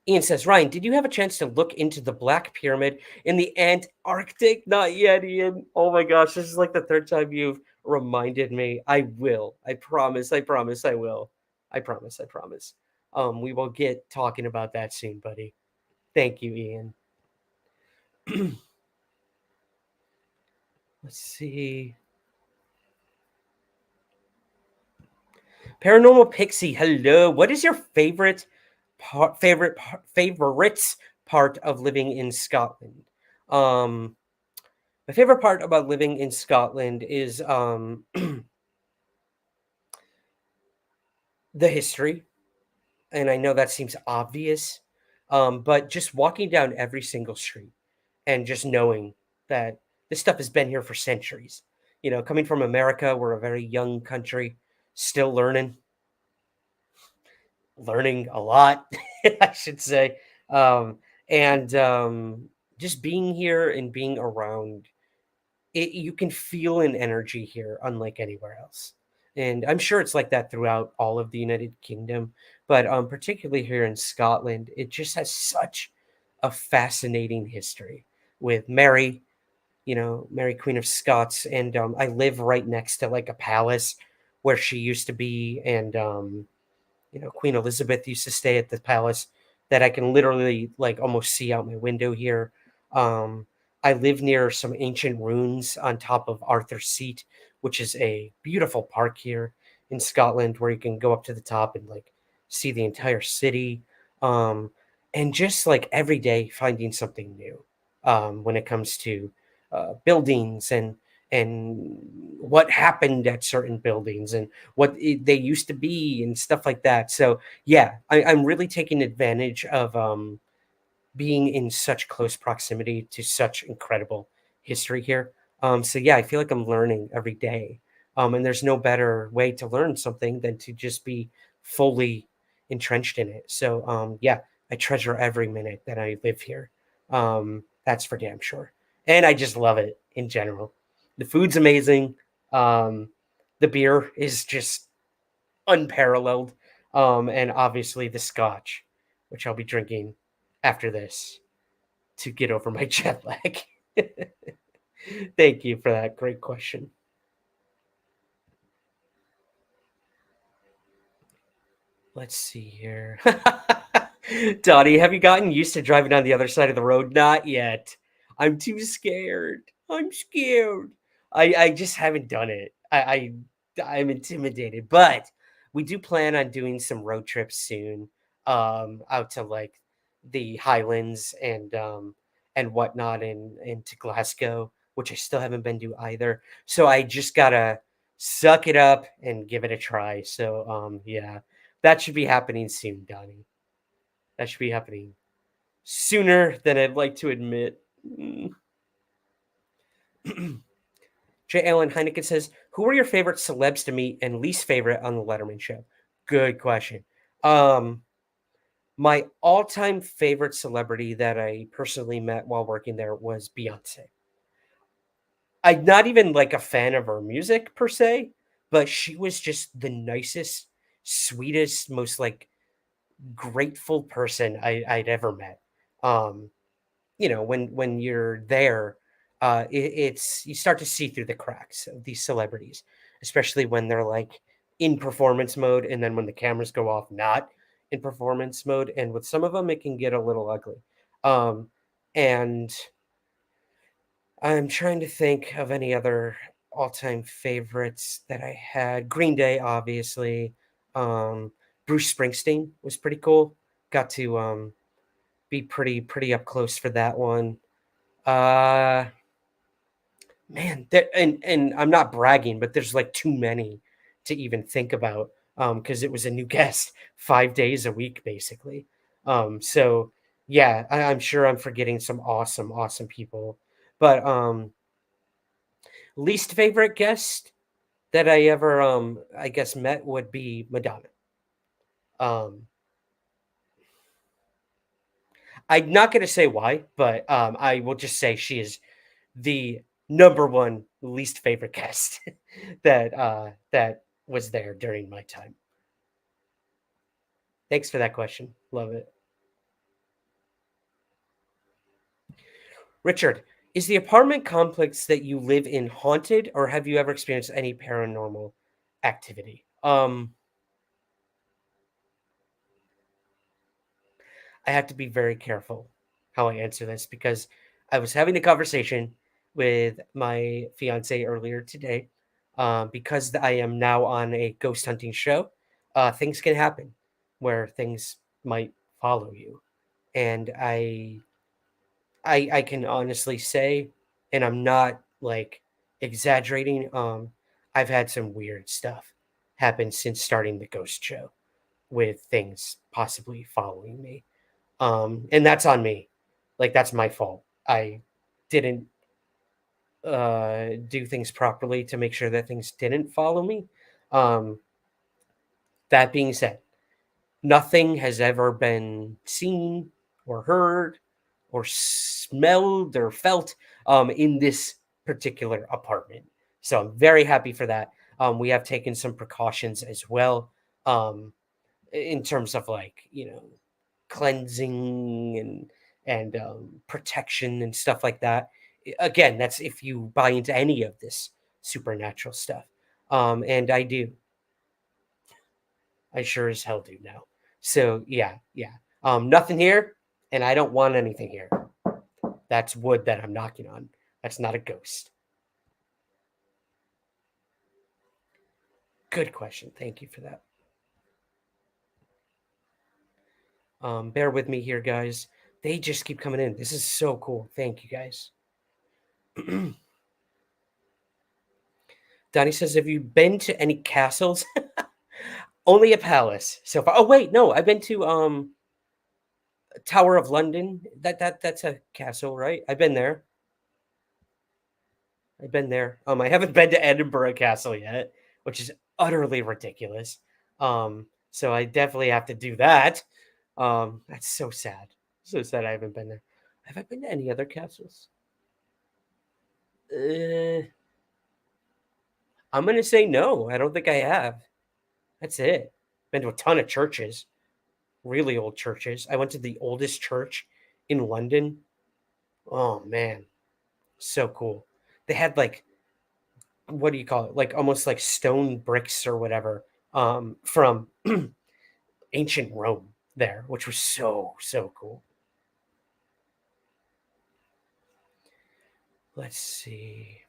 Ian says, Ryan, did you have a chance to look into the Black Pyramid in the Antarctic? Not yet, Ian. Oh my gosh, this is like the third time you've reminded me. I will. I promise. I promise I will. I promise. I promise. We will get talking about that soon, buddy. Thank you, Ian. Let's see. Paranormal Pixie, hello. What is your favorites part of living in Scotland? Um, my favorite part about living in Scotland is the history, and I know that seems obvious, but just walking down every single street and just knowing that this stuff has been here for centuries. Coming from America, we're a very young country, still learning a lot, I should say. And just being here and being around it, you can feel an energy here unlike anywhere else. And I'm sure it's like that throughout all of the United Kingdom, but particularly here in Scotland, it just has such a fascinating history with Mary, Mary Queen of Scots, and I live right next to like a palace where she used to be, and Queen Elizabeth used to stay at the palace that I can literally like almost see out my window here. Um, I live near some ancient ruins on top of Arthur's Seat, which is a beautiful park here in Scotland where you can go up to the top and like see the entire city. Um, and just like every day finding something new when it comes to buildings and what happened at certain buildings and they used to be and stuff like that. So yeah, I'm really taking advantage of being in such close proximity to such incredible history here. So yeah, I feel like I'm learning every day. And there's no better way to learn something than to just be fully entrenched in it. So yeah, I treasure every minute that I live here. That's for damn sure. And I just love it in general. The food's amazing. Um, the beer is just unparalleled. And obviously the scotch, which I'll be drinking after this to get over my jet lag. Thank you for that great question. Let's see here. Dottie, have you gotten used to driving on the other side of the road? Not yet. I'm too scared. I'm scared. I just haven't done it. I'm intimidated, but we do plan on doing some road trips soon. Out to like the Highlands and whatnot into Glasgow, which I still haven't been to either. So I just gotta suck it up and give it a try. So yeah, that should be happening soon, Donnie. That should be happening sooner than I'd like to admit. Mm. J. Allen Heineken says, "Who are your favorite celebs to meet and least favorite on the Letterman show?" Good question. Um, my all-time favorite celebrity that I personally met while working there was Beyonce. I'm not even like a fan of her music per se, but she was just the nicest, sweetest, most like grateful person I'd ever met. Um, when you're there, it's you start to see through the cracks of these celebrities, especially when they're like in performance mode, and then when the cameras go off, not in performance mode. And with some of them, it can get a little ugly. Um, and I'm trying to think of any other all-time favorites that I had. Green Day, obviously. Um, Bruce Springsteen was pretty cool. Got to be pretty up close for that one. Uh Man, and I'm not bragging, but there's like too many to even think about because it was a new guest 5 days a week basically. So yeah, I'm sure I'm forgetting some awesome people. But least favorite guest that I ever I guess met would be Madonna. Um I'm not gonna say why, but I will just say she is the number one least favorite guest that was there during my time. Thanks for that question. Love it. Richard, is the apartment complex that you live in haunted or have you ever experienced any paranormal activity? I have to be very careful how I answer this because I was having a conversation with my fiance earlier today. Because I am now on a ghost hunting show, things can happen where things might follow you. And I can honestly say, and I'm not like exaggerating, I've had some weird stuff happen since starting the ghost show with things possibly following me. And that's on me. Like that's my fault. I didn't do things properly to make sure that things didn't follow me. Um, that being said, nothing has ever been seen or heard or smelled or felt in this particular apartment. So I'm very happy for that. We have taken some precautions as well, in terms of like, cleansing and protection and stuff like that. Again, that's if you buy into any of this supernatural stuff. And I do. I sure as hell do now. So yeah, yeah. Nothing here, and I don't want anything here. That's wood that I'm knocking on. That's not a ghost. Good question. Thank you for that. Bear with me here, guys. They just keep coming in. This is so cool. Thank you, guys. Donnie says, "Have you been to any castles?" Only a palace so far. Oh wait, no, I've been to Tower of London. That's a castle, right? I've been there. I've been there. I haven't been to Edinburgh Castle yet, which is utterly ridiculous. So I definitely have to do that. That's so sad. So sad I haven't been there. Have I been to any other castles? Uh, I'm gonna say no. I don't think I have. That's it. Been to a ton of churches, really old churches. I went to the oldest church in London. Oh man, so cool. They had like, what do you call it? Like almost like stone bricks or whatever, from ancient Rome there, which was so cool. Let's see.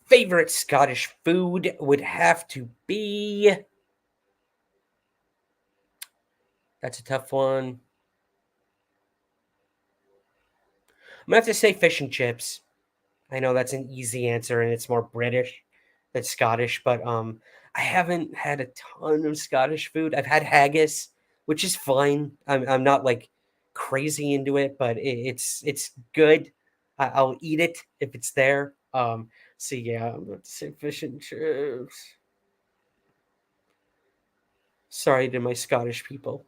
Favorite Scottish food would have to be. That's a tough one. I'm gonna have to say fish and chips. I know that's an easy answer and it's more British than Scottish, but I haven't had a ton of Scottish food. I've had haggis, which is fine. I'm not like crazy into it, but it's good. I'll eat it if it's there. So yeah, I'm going to say fish and chips. Sorry to my Scottish people.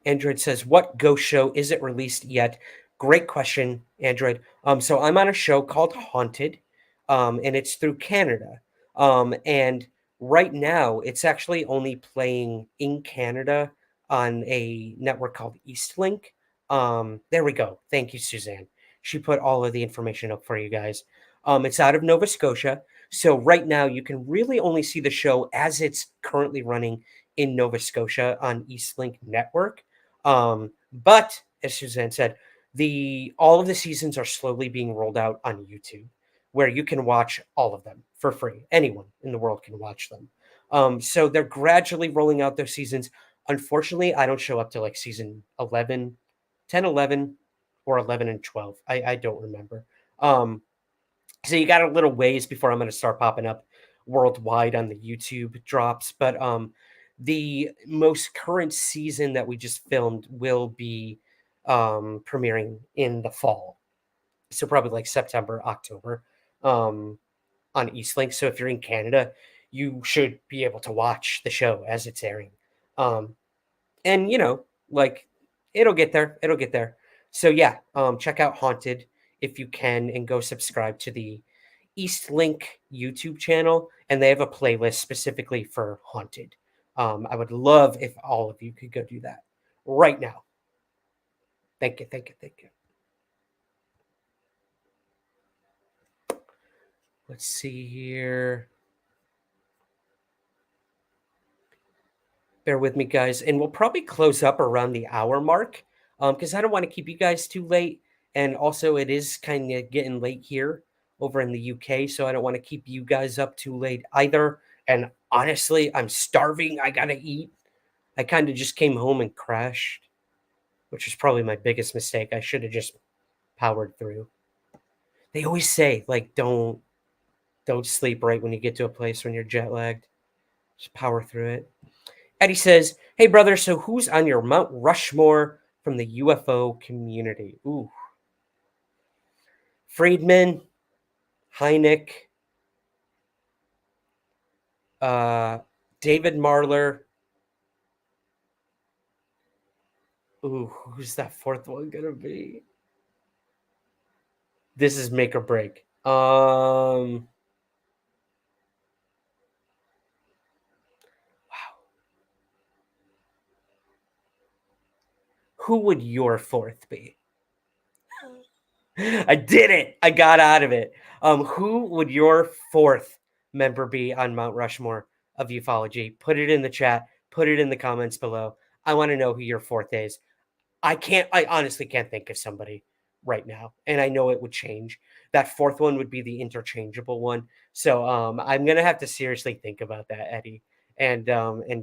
Android says, "What ghost show isn't released yet?" Great question, Android. So I'm on a show called Haunted, and it's through Canada. And right now, it's actually only playing in Canada on a network called Eastlink. There we go. Thank you, Suzanne. She put all of the information up for you guys. It's out of Nova Scotia. So right now, you can really only see the show as it's currently running in Nova Scotia on Eastlink Network. But as Suzanne said, the all of the seasons are slowly being rolled out on YouTube, where you can watch all of them for free. Anyone in the world can watch them. So they're gradually rolling out their seasons. Unfortunately, I don't show up to like season 11, 10, 11, or 11 and 12. I don't remember. So you got a little ways before I'm going to start popping up worldwide on the YouTube drops. But the most current season that we just filmed will be premiering in the fall. So probably like September, October, on Eastlink. So if you're in Canada, you should be able to watch the show as it's airing. Um, and like it'll get there. It'll get there. So yeah, check out Haunted if you can, and go subscribe to the Eastlink YouTube channel, and they have a playlist specifically for Haunted. I would love if all of you could go do that right now. Thank you, thank you, thank you. Let's see here. Bear with me, guys, and we'll probably close up around the hour mark, because I don't want to keep you guys too late, and also it is kind of getting late here over in the UK, so I don't want to keep you guys up too late either. And honestly, I'm starving. I gotta eat. I kind of just came home and crashed, which was probably my biggest mistake. I should have just powered through. They always say like don't sleep right when you get to a place when you're jet lagged. Just power through it. Eddie says, "Hey brother, so who's on your Mount Rushmore from the UFO community?" Ooh, Friedman, Hynek, uh, David Marler, Ooh, who's that fourth one gonna be? This is make or break. Wow. Who would your fourth be? I did it. I got out of it. Who would your fourth member be on Mount Rushmore of ufology? Put it in the chat. Put it in the comments below. I want to know who your fourth is. I honestly can't think of somebody right now. And I know it would change. That fourth one would be the interchangeable one. So I'm gonna have to seriously think about that, Eddie, and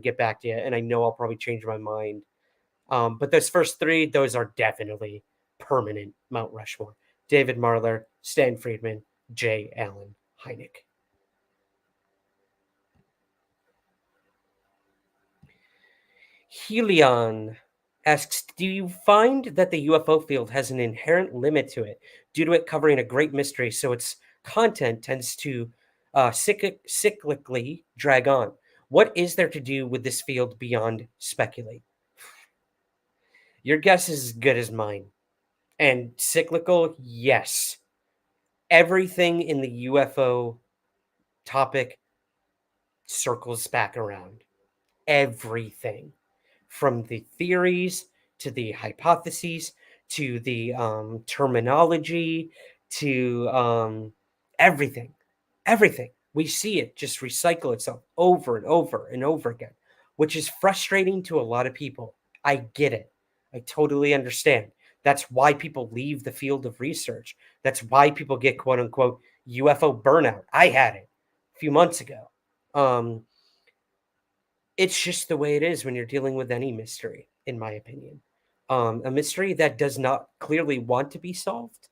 get back to you. And I know I'll probably change my mind. But those first three, those are definitely permanent Mount Rushmore. David Marler, Stan Friedman, J. Allen Hynek. Helion asks, do you find that the UFO field has an inherent limit to it due to it covering a great mystery, so its content tends to cyclically drag on? What is there to do with this field beyond speculate? Your guess is as good as mine. And cyclical, yes. Everything in the UFO topic circles back around. Everything. From the theories to the hypotheses to the terminology to everything. Everything. We see it just recycle itself over and over and over again, which is frustrating to a lot of people. I get it. I totally understand. That's why people leave the field of research. That's why people get quote unquote UFO burnout. I had it a few months ago. It's just the way it is when you're dealing with any mystery, in my opinion. A mystery that does not clearly want to be solved,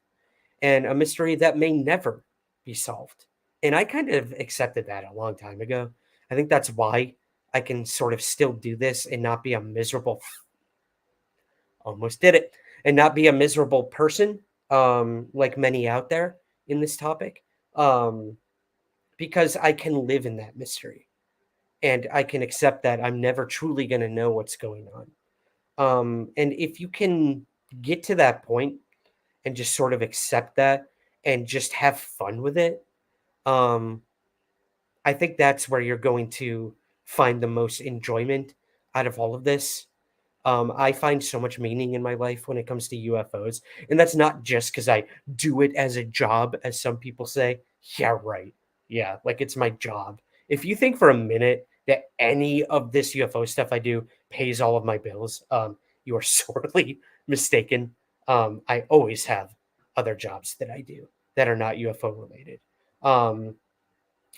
and a mystery that may never be solved. And I kind of accepted that a long time ago. I think that's why I can sort of still do this and not be a miserable, almost did it, and not be a miserable person like many out there in this topic, because I can live in that mystery and I can accept that I'm never truly going to know what's going on. And if you can get to that point and just sort of accept that and just have fun with it, um, I think that's where you're going to find the most enjoyment out of all of this. I find so much meaning in my life when it comes to UFOs. And that's not just because I do it as a job, as some people say. Yeah, right. Yeah, like it's my job. If you think for a minute that any of this UFO stuff I do pays all of my bills, you are sorely mistaken. I always have other jobs that I do that are not UFO related. Um,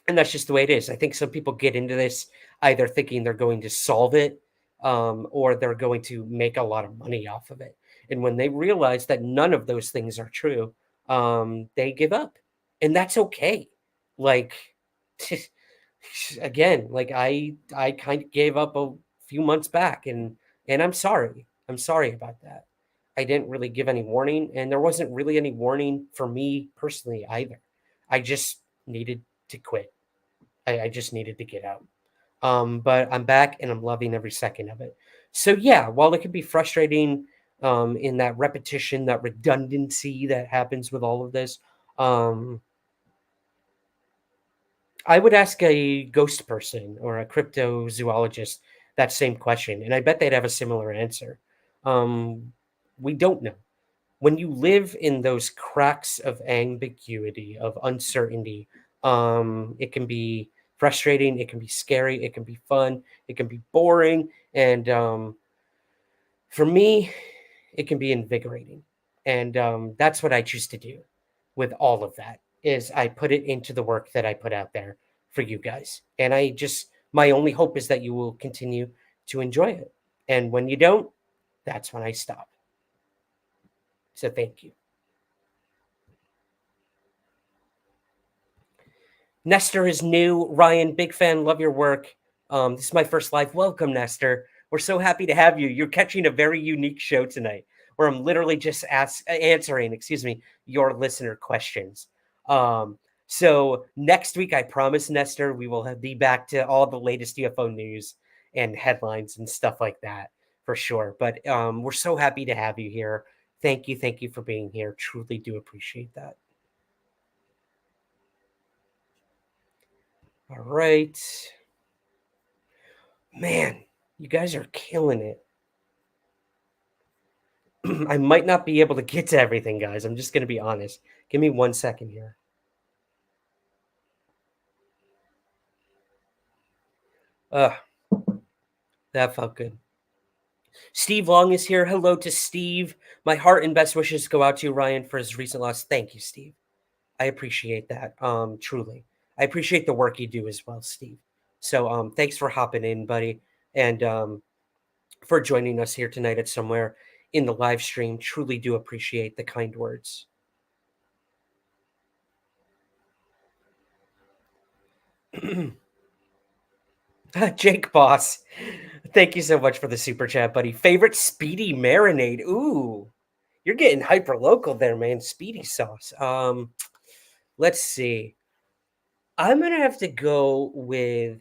and that's just the way it is. I think some people get into this either thinking they're going to solve it, or they're going to make a lot of money off of it. And when they realize that none of those things are true, they give up, and that's okay. Like, again, like I kind of gave up a few months back, and I'm sorry. I'm sorry about that. I didn't really give any warning, and there wasn't really any warning for me personally either. I just needed to quit. I just needed to get out. But I'm back and I'm loving every second of it. So yeah, while it can be frustrating in that repetition, that redundancy that happens with all of this, um, I would ask a ghost person or a cryptozoologist that same question, and I bet they'd have a similar answer. Um, we don't know. When you live in those cracks of ambiguity, of uncertainty, it can be frustrating, it can be scary, it can be fun, it can be boring, and for me, it can be invigorating. And that's what I choose to do with all of that is I put it into the work that I put out there for you guys. And I just my only hope is that you will continue to enjoy it. And when you don't, that's when I stop. So thank you. Nestor is new. Ryan, big fan. Love your work. This is my first live. Welcome, Nestor. We're so happy to have you. You're catching a very unique show tonight where I'm literally just answering, your listener questions. So next week, I promise, Nestor, we will be back to all the latest UFO news and headlines and stuff like that for sure. But we're so happy to have you here. Thank you for being here. Truly do appreciate that. All right. Man, you guys are killing it. I might not be able to get to everything, guys. I'm just going to be honest. Give me 1 second here. Ugh, that felt good. Steve Long is here. Hello to Steve. My heart and best wishes go out to you, Ryan, for his recent loss. Thank you, Steve. I appreciate that. Truly. I appreciate the work you do as well, Steve. So thanks for hopping in, buddy. And for joining us here tonight at Somewhere in the live stream. Truly do appreciate the kind words. Jake Boss, thank you so much for the super chat, buddy. Favorite speedy marinade? Ooh, you're getting hyper local there, man. Speedy sauce. Let's see. I'm gonna have to go with.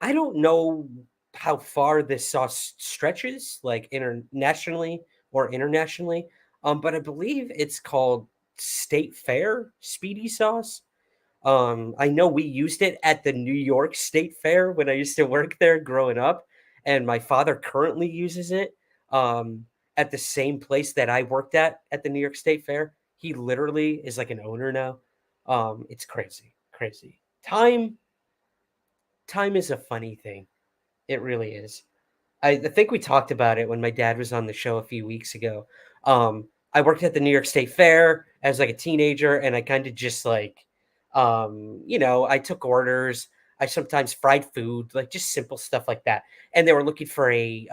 I don't know how far this sauce stretches, like internationally or internationally. But I believe it's called State Fair Speedy Sauce. I know we used it at the New York State Fair when I used to work there growing up, and my father currently uses it at the same place that I worked at the New York State Fair. He literally is like an owner now. It's crazy, crazy. Time is a funny thing. It really is. I think we talked about it when my dad was on the show a few weeks ago. I worked at the New York State Fair as like a teenager, and I kind of just like, I took orders. I sometimes fried food, like just simple stuff like that. And they were looking for a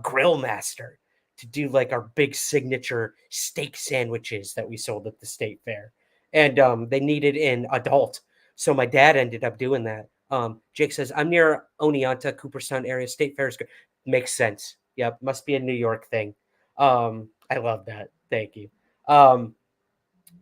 grill master to do like our big signature steak sandwiches that we sold at the state fair, and they needed an adult, so my dad ended up doing that. Jake says, I'm near Oneonta, Cooperstown area. State Fair is good. Makes sense. Yep, must be a New York thing. I love that. Thank you. Um,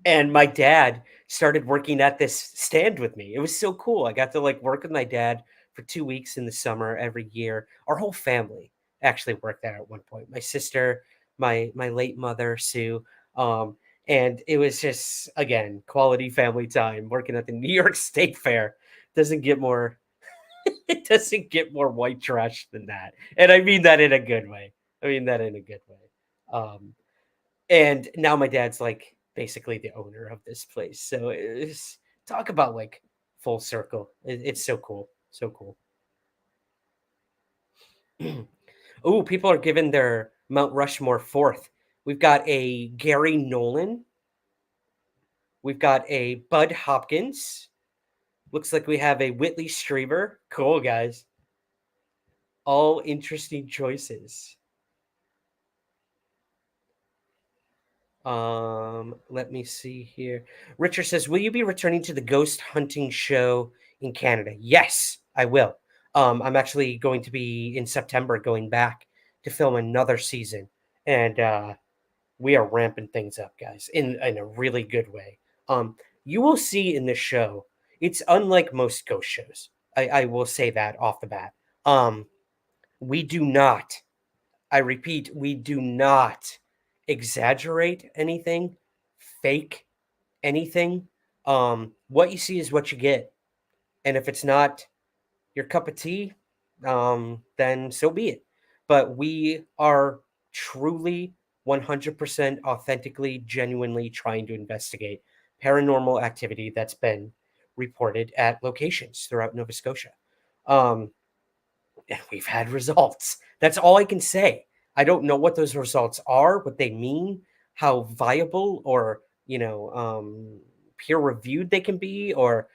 and my dad started working at this stand with me. It was so cool. I got to like work with my dad for 2 weeks in the summer every year. Our whole family actually worked there at one point. My sister, my late mother, Sue. Um, and it was just again quality family time working at the New York State Fair. Doesn't get more it doesn't get more white trash than that. And I mean that in a good way. I mean that in a good way. Um, and now my dad's like basically the owner of this place. So it's talk about like full circle. It's so cool. So cool. Oh, people are giving their Mount Rushmore fourth. We've got a Gary Nolan. We've got a Bud Hopkins. Looks like we have a Whitley Strieber. Cool, guys. All interesting choices. Let me see here. Richard says, "Will you be returning to the ghost hunting show in Canada?" Yes, I will. I'm actually going to be in September going back to film another season, and we are ramping things up, guys, in a really good way. You will see in this show, it's unlike most ghost shows. I will say that off the bat. Um, we do not I repeat, we do not exaggerate anything, fake anything. What you see is what you get. And if it's not your cup of tea, then so be it. But we are truly 100% authentically, genuinely trying to investigate paranormal activity that's been reported at locations throughout Nova Scotia. Um, and we've had results. That's all I can say. I don't know what those results are, what they mean, how viable or peer reviewed they can be, or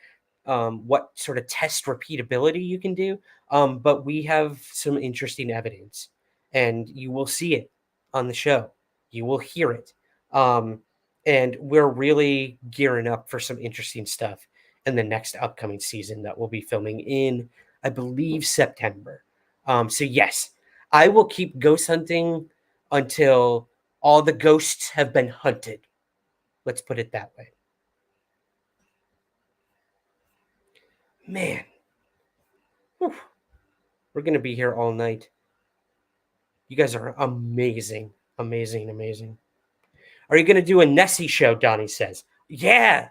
what sort of test repeatability you can do. But we have some interesting evidence, and you will see it on the show. You will hear it. And we're really gearing up for some interesting stuff in the next upcoming season that we'll be filming in, I believe, September. So, yes, I will keep ghost hunting until all the ghosts have been hunted. Let's put it that way. Man, whew, we're going to be here all night. You guys are amazing. Amazing, amazing. Are you going to do a Nessie show? Donnie says. Yeah,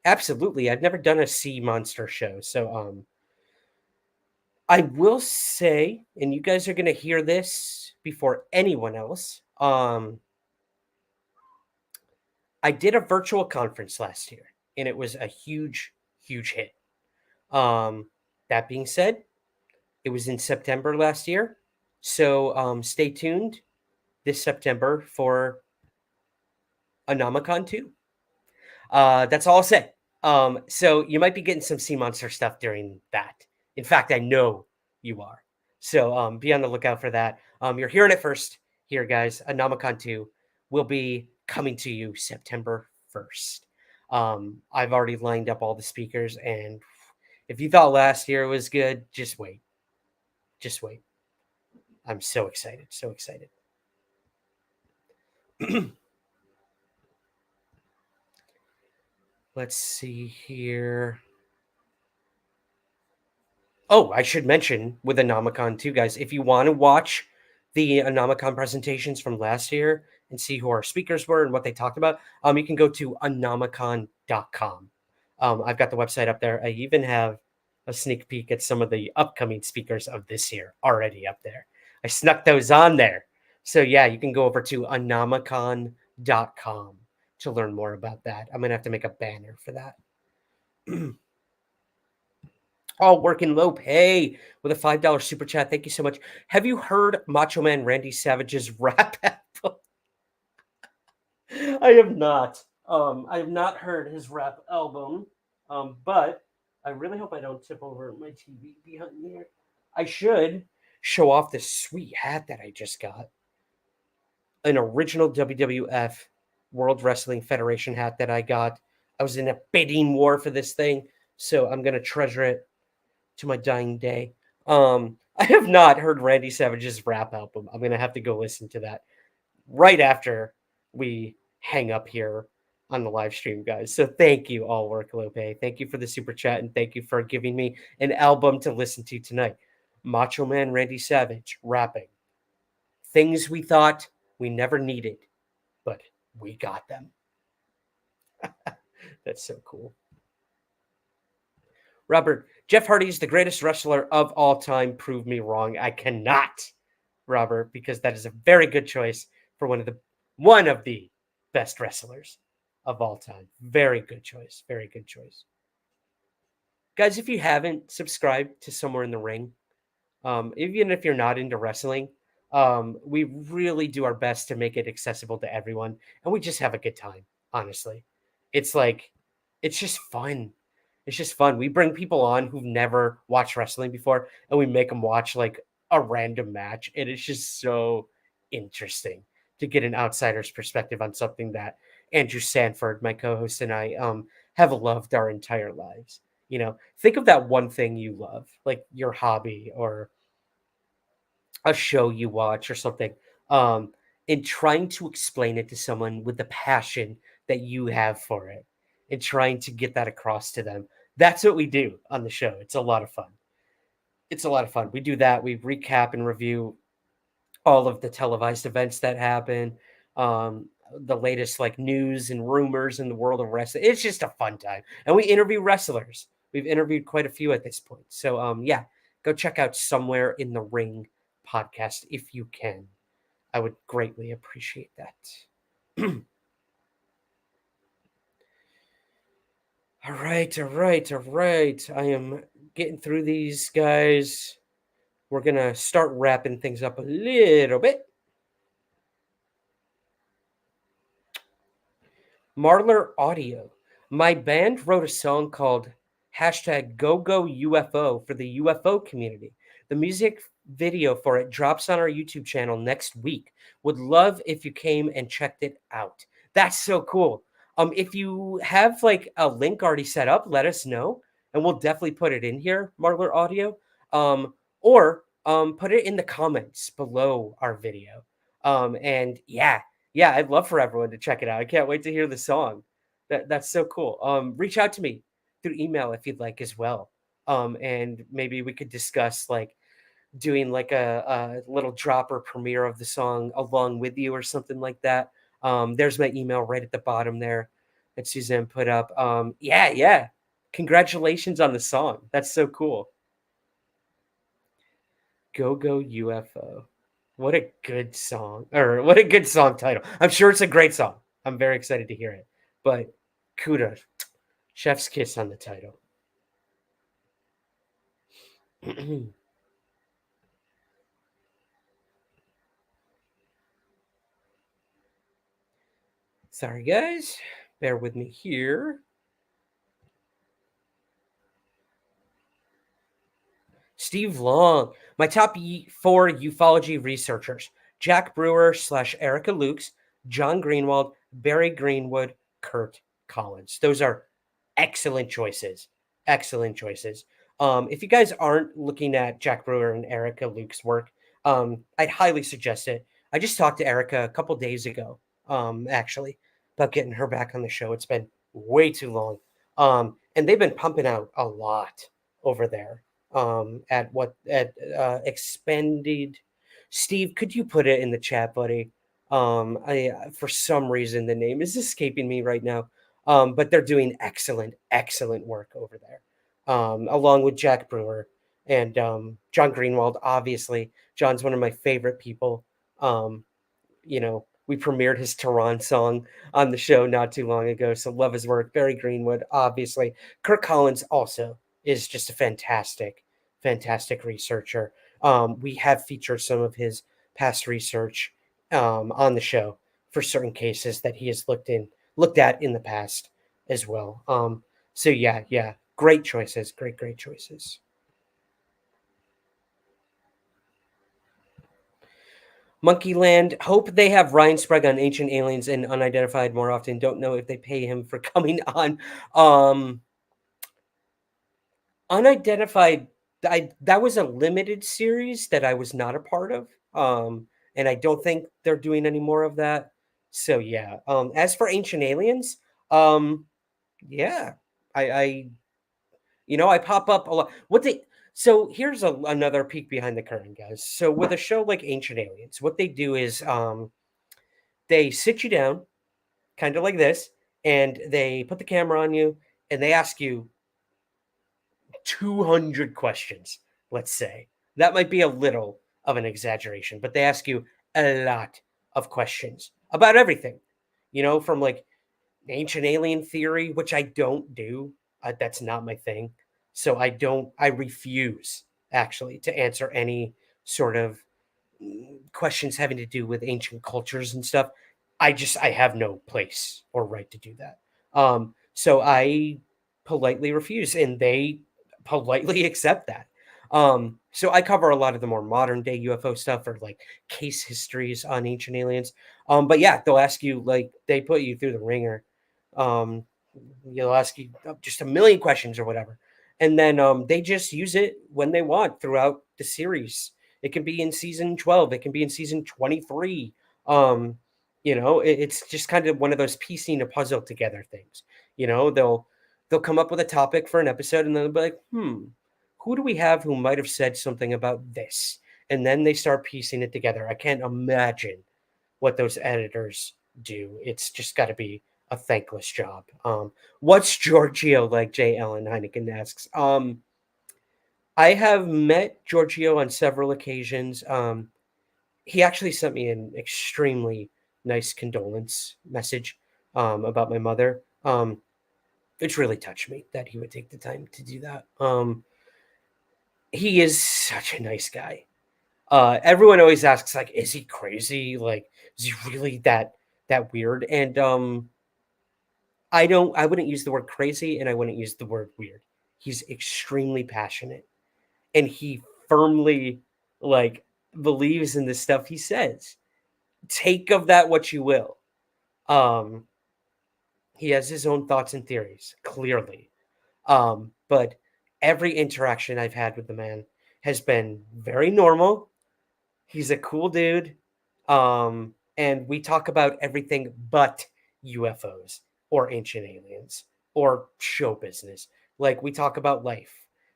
absolutely. I've never done a sea monster show. So, I will say, and you guys are going to hear this before anyone else. I did a virtual conference last year, and it was a huge, huge hit. That being said, it was in September last year. So stay tuned this September for Anomicon 2. That's all I'll say. So you might be getting some sea monster stuff during that. In fact, I know you are. So be on the lookout for that. You're hearing it first here, guys. Anomicon 2 will be coming to you September 1st. I've already lined up all the speakers, and if you thought last year was good, just wait. Just wait. I'm so excited. So excited. Let's see here. Oh, I should mention with Anomicon too, guys, if you want to watch the Anomicon presentations from last year and see who our speakers were and what they talked about, you can go to anomicon.com. I've got the website up there. I even have a sneak peek at some of the upcoming speakers of this year already up there. I snuck those on there. So yeah, you can go over to anomicon.com to learn more about that. I'm going to have to make a banner for that. All working low pay with a $5 super chat. Thank you so much. Have you heard Macho Man Randy Savage's rap album? I have not. I have not heard his rap album. But I really hope I don't tip over my TV behind here. I should show off this sweet hat that I just got. An original WWF World Wrestling Federation hat that I got. I was in a bidding war for this thing, so I'm gonna treasure it to my dying day. I have not heard Randy Savage's rap album. I'm gonna have to go listen to that right after we hang up here on the live stream, guys. So thank you, All Work Lope. Thank you for the super chat, and thank you for giving me an album to listen to tonight. Macho Man Randy Savage rapping things we thought we never needed, but we got them. That's so cool. Robert, Jeff Hardy is the greatest wrestler of all time. Prove me wrong. I cannot, Robert, because that is a very good choice for one of the best wrestlers of all time. Very good choice. Very good choice. Guys, if you haven't subscribed to Somewhere in the Ring, even if you're not into wrestling, we really do our best to make it accessible to everyone, and we just have a good time. Honestly, it's like it's just fun. It's just fun. We bring people on who've never watched wrestling before, and we make them watch like a random match, and it's just so interesting to get an outsider's perspective on something that Andrew Sanford, my co-host, and I have loved our entire lives. Think of that one thing you love, like your hobby or a show you watch or something, and trying to explain it to someone with the passion that you have for it and trying to get that across to them. That's what we do on the show. It's a lot of fun. It's a lot of fun. We do that. We recap and review all of the televised events that happen, the latest like news and rumors in the world of wrestling. It's just a fun time. And we interview wrestlers. We've interviewed quite a few at this point. So yeah, go check out Somewhere in the Ring podcast if you can. I would greatly appreciate that. All right, all right, all right. I am getting through these guys. We're going to start wrapping things up a little bit. Marler Audio. My band wrote a song called #GoGoUFO for the UFO community. The music video for it drops on our YouTube channel next week. Would love if you came and checked it out. That's so cool. If you have like a link already set up, let us know, and we'll definitely put it in here, Marler Audio. Or put it in the comments below our video. And yeah, I'd love for everyone to check it out. I can't wait to hear the song. That's so cool. Reach out to me through email if you'd like as well. And maybe we could discuss like doing like a little drop or premiere of the song along with you or something like that. There's my email right at the bottom there that Suzanne put up. Yeah. Congratulations on the song. That's so cool. Go Go UFO. What a good song, or what a good song title. I'm sure it's a great song. I'm very excited to hear it. But kudos. Chef's kiss on the title. Sorry, guys. Bear with me here. Steve Long. My top four ufology researchers: Jack Brewer / Erica Lukes, John Greenwald, Barry Greenwood, Kurt Collins. Those are excellent choices. Excellent choices. If you guys aren't looking at Jack Brewer and Erica Luke's work, I'd highly suggest it. I just talked to Erica a couple days ago, actually, about getting her back on the show. It's been way too long. And they've been pumping out a lot over there at expended. Steve, could you put it in the chat, buddy? I For some reason the name is escaping me right now. But they're doing excellent work over there, along with Jack Brewer and John Greenwald. Obviously, John's one of my favorite people. Um, we premiered his Tehran song on the show not too long ago, so love his work. Barry Greenwood, obviously. Kirk Collins also is just a fantastic researcher. We have featured some of his past research on the show for certain cases that he has looked at in the past as well. So yeah, great choices, great choices. Monkeyland. Hope they have Ryan Sprague on Ancient Aliens and Unidentified more often. Don't know if they pay him for coming on. Unidentified. That was a limited series that I was not a part of. And I don't think they're doing any more of that. So yeah. As for Ancient Aliens, yeah, I I pop up a lot. So here's another peek behind the curtain, guys. So with a show like Ancient Aliens, what they do is they sit you down, kind of like this, and they put the camera on you, and they ask you 200 questions. Let's say that might be a little of an exaggeration, but they ask you a lot of questions about everything. From like ancient alien theory, which I don't do. That's not my thing. So I refuse actually to answer any sort of questions having to do with ancient cultures and stuff. I have no place or right to do that. So I politely refuse, and they politely accept that. So I cover a lot of the more modern day UFO stuff or like case histories on ancient aliens. But yeah, they'll ask you, like, they put you through the ringer. Um, You'll ask you just a million questions or whatever, and then they just use it when they want throughout the series. It can be in season 12. It can be in season 23. It's just kind of one of those piecing a puzzle together things. They'll come up with a topic for an episode, and then they'll be like, who do we have who might have said something about this? And then they start piecing it together. I can't imagine what those editors do. It's just got to be a thankless job. What's Giorgio like? J. Ellen Heineken asks. I have met Giorgio on several occasions. He actually sent me an extremely nice condolence message about my mother. It's really touched me that he would take the time to do that. He is such a nice guy. Everyone always asks, like, is he crazy? Like, is he really that weird? And I wouldn't use the word crazy, and I wouldn't use the word weird. He's extremely passionate, and he firmly, like, believes in the stuff he says. Take of that what you will. Um, he has his own thoughts and theories, clearly. But every interaction I've had with the man has been very normal. He's a cool dude. And we talk about everything but UFOs or ancient aliens or show business. Like, we talk about life.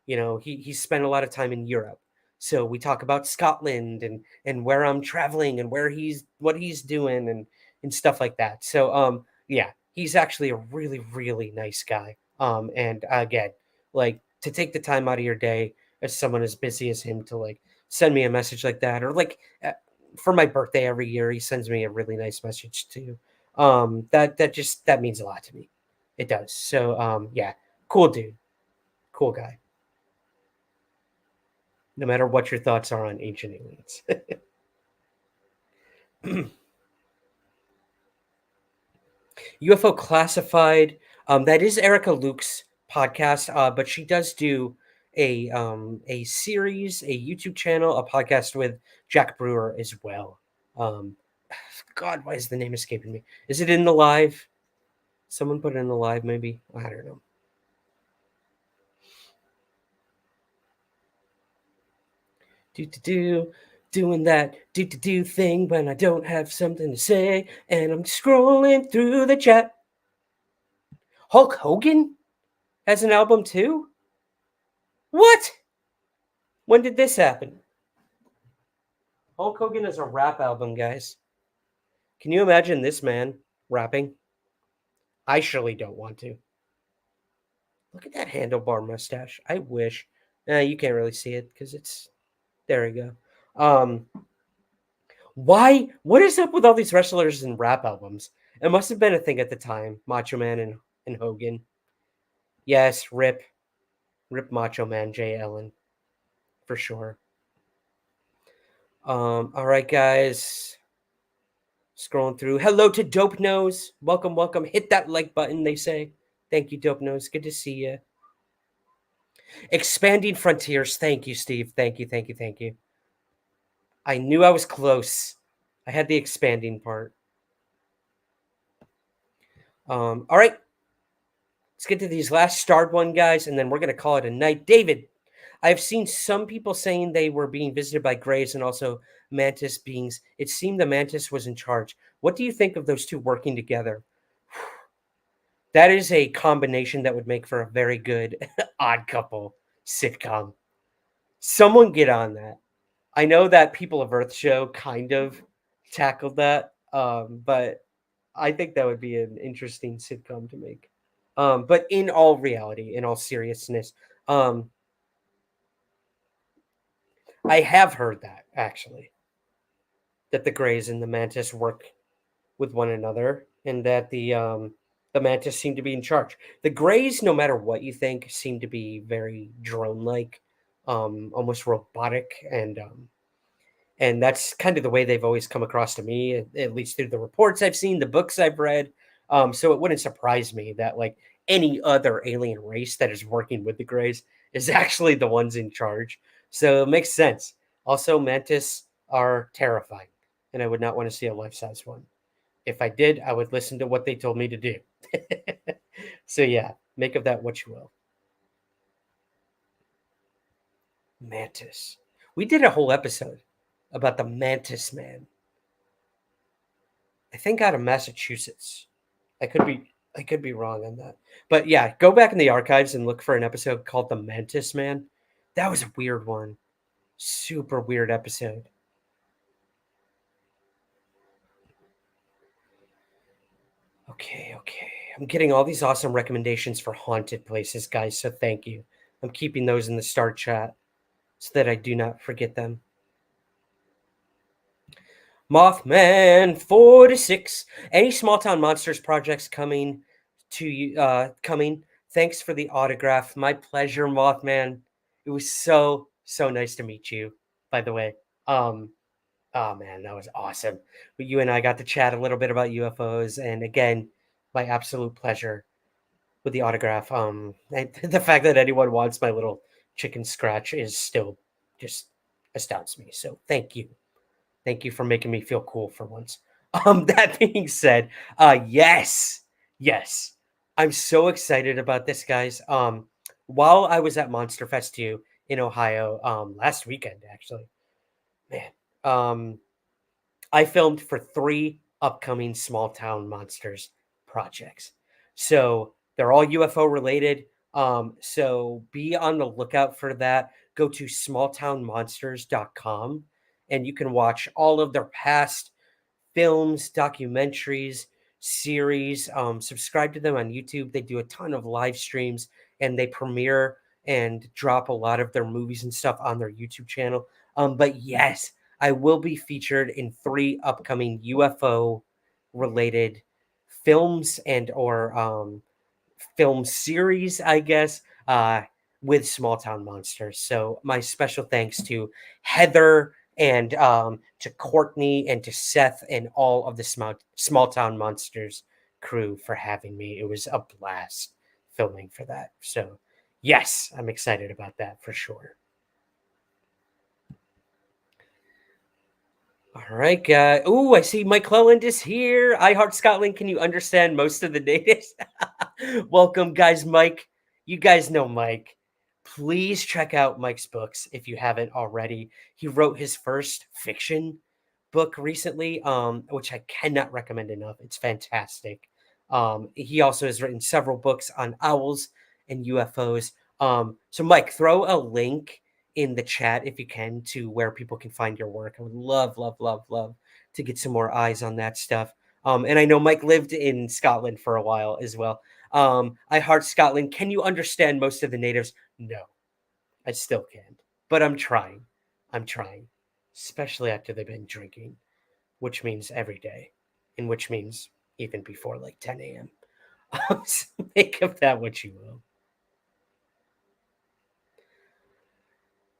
He spent a lot of time in Europe. So we talk about Scotland and where I'm traveling and what he's doing and stuff like that. So yeah, he's actually a really really nice guy. And again, like to take the time out of your day as someone as busy as him to like send me a message like that, or like for my birthday every year he sends me a really nice message too. That means a lot to me. It does. So yeah, cool dude, cool guy. No matter what your thoughts are on ancient aliens. UFO Classified. That is Erica Luke's podcast, but she does do a series, a YouTube channel, a podcast with Jack Brewer as well. Um, God, why is the name escaping me? Is it in the live? Someone put it in the live, maybe. I don't know. Do doing that do thing when I don't have something to say, and I'm scrolling through the chat. Hulk Hogan has an album too. What? When did this happen? Hulk Hogan has a rap album, guys. Can you imagine this man rapping? I surely don't want to. Look at that handlebar mustache. I wish. You can't really see it because it's there. You go. Why? What is up with all these wrestlers and rap albums? It must have been a thing at the time. Macho Man and Hogan. Yes, rip Macho Man, Jay Ellen, for sure. All right, guys. Scrolling through. Hello to Dope Nose. Welcome, welcome. Hit that like button, they say. Thank you, Dope Nose. Good to see you. Expanding Frontiers. Thank you, Steve. Thank you, thank you, thank you. I knew I was close. I had the expanding part. All right. Let's get to these last starred one, guys, and then we're going to call it a night. David, I've seen some people saying they were being visited by Greys and also Mantis beings. It seemed the Mantis was in charge. What do you think of those two working together? That is a combination that would make for a very good odd couple sitcom. Someone get on that. I know that People of Earth show kind of tackled that, but I think that would be an interesting sitcom to make. But in all reality, in all seriousness, um, I have heard that actually that the Greys and the Mantis work with one another, and that the Mantis seem to be in charge. The Greys, no matter what you think, seem to be very drone-like, almost robotic, and that's kind of the way they've always come across to me, at least through the reports I've seen, the books I've read. So it wouldn't surprise me that like any other alien race that is working with the Greys is actually the ones in charge. So it makes sense. Also, Mantis are terrifying, and I would not want to see a life-size one. If I did, I would listen to what they told me to do. So yeah, make of that what you will. Mantis. We did a whole episode about the Mantis Man. I think out of Massachusetts. I could be wrong on that. But yeah, go back in the archives and look for an episode called The Mantis Man. That was a weird one. Super weird episode. Okay, okay. I'm getting all these awesome recommendations for haunted places, guys, so thank you. I'm keeping those in the start chat so that I do not forget them. Mothman 46. Any small town monsters projects coming to you coming? Thanks for the autograph. My pleasure, Mothman. It was so nice to meet you, by the way. Um oh man, that was awesome. But you and I got to chat a little bit about UFOs, and again, my absolute pleasure with the autograph. The fact that anyone wants my little chicken scratch is still just astounds me. So thank you. Thank you for making me feel cool for once. That being said, yes, yes, I'm so excited about this, guys. While I was at Monsterfest 2 in Ohio, last weekend, actually, man, I filmed for 3 upcoming small town monsters projects. So they're all UFO related. So be on the lookout for that. go to smalltownmonsters.com and you can watch all of their past films, documentaries, series. Subscribe to them on YouTube. They do a ton of live streams and they premiere and drop a lot of their movies and stuff on their YouTube channel. But yes, I will be featured in 3 upcoming UFO related films and or film series, I guess, with Small Town Monsters. So my special thanks to Heather and to Courtney and to Seth and all of the Small Town Monsters crew for having me. It was a blast filming for that. So yes, I'm excited about that for sure. All right, guys. Oh, I see Mike Cleland is here. I Heart Scotland. Can you understand most of the natives? Welcome, guys. Mike, you guys know Mike. Please check out Mike's books if you haven't already. He wrote his first fiction book recently, which I cannot recommend enough. It's fantastic. He also has written several books on owls and UFOs. So Mike, throw a link in the chat if you can to where people can find your work. I would love, love, love, love to get some more eyes on that stuff. And I know Mike lived in Scotland for a while as well. I Heart Scotland. Can you understand most of the natives? No, I still can't, but I'm trying. I'm trying, especially after they've been drinking, which means every day, and which means even before like 10 a.m. So make of that what you will.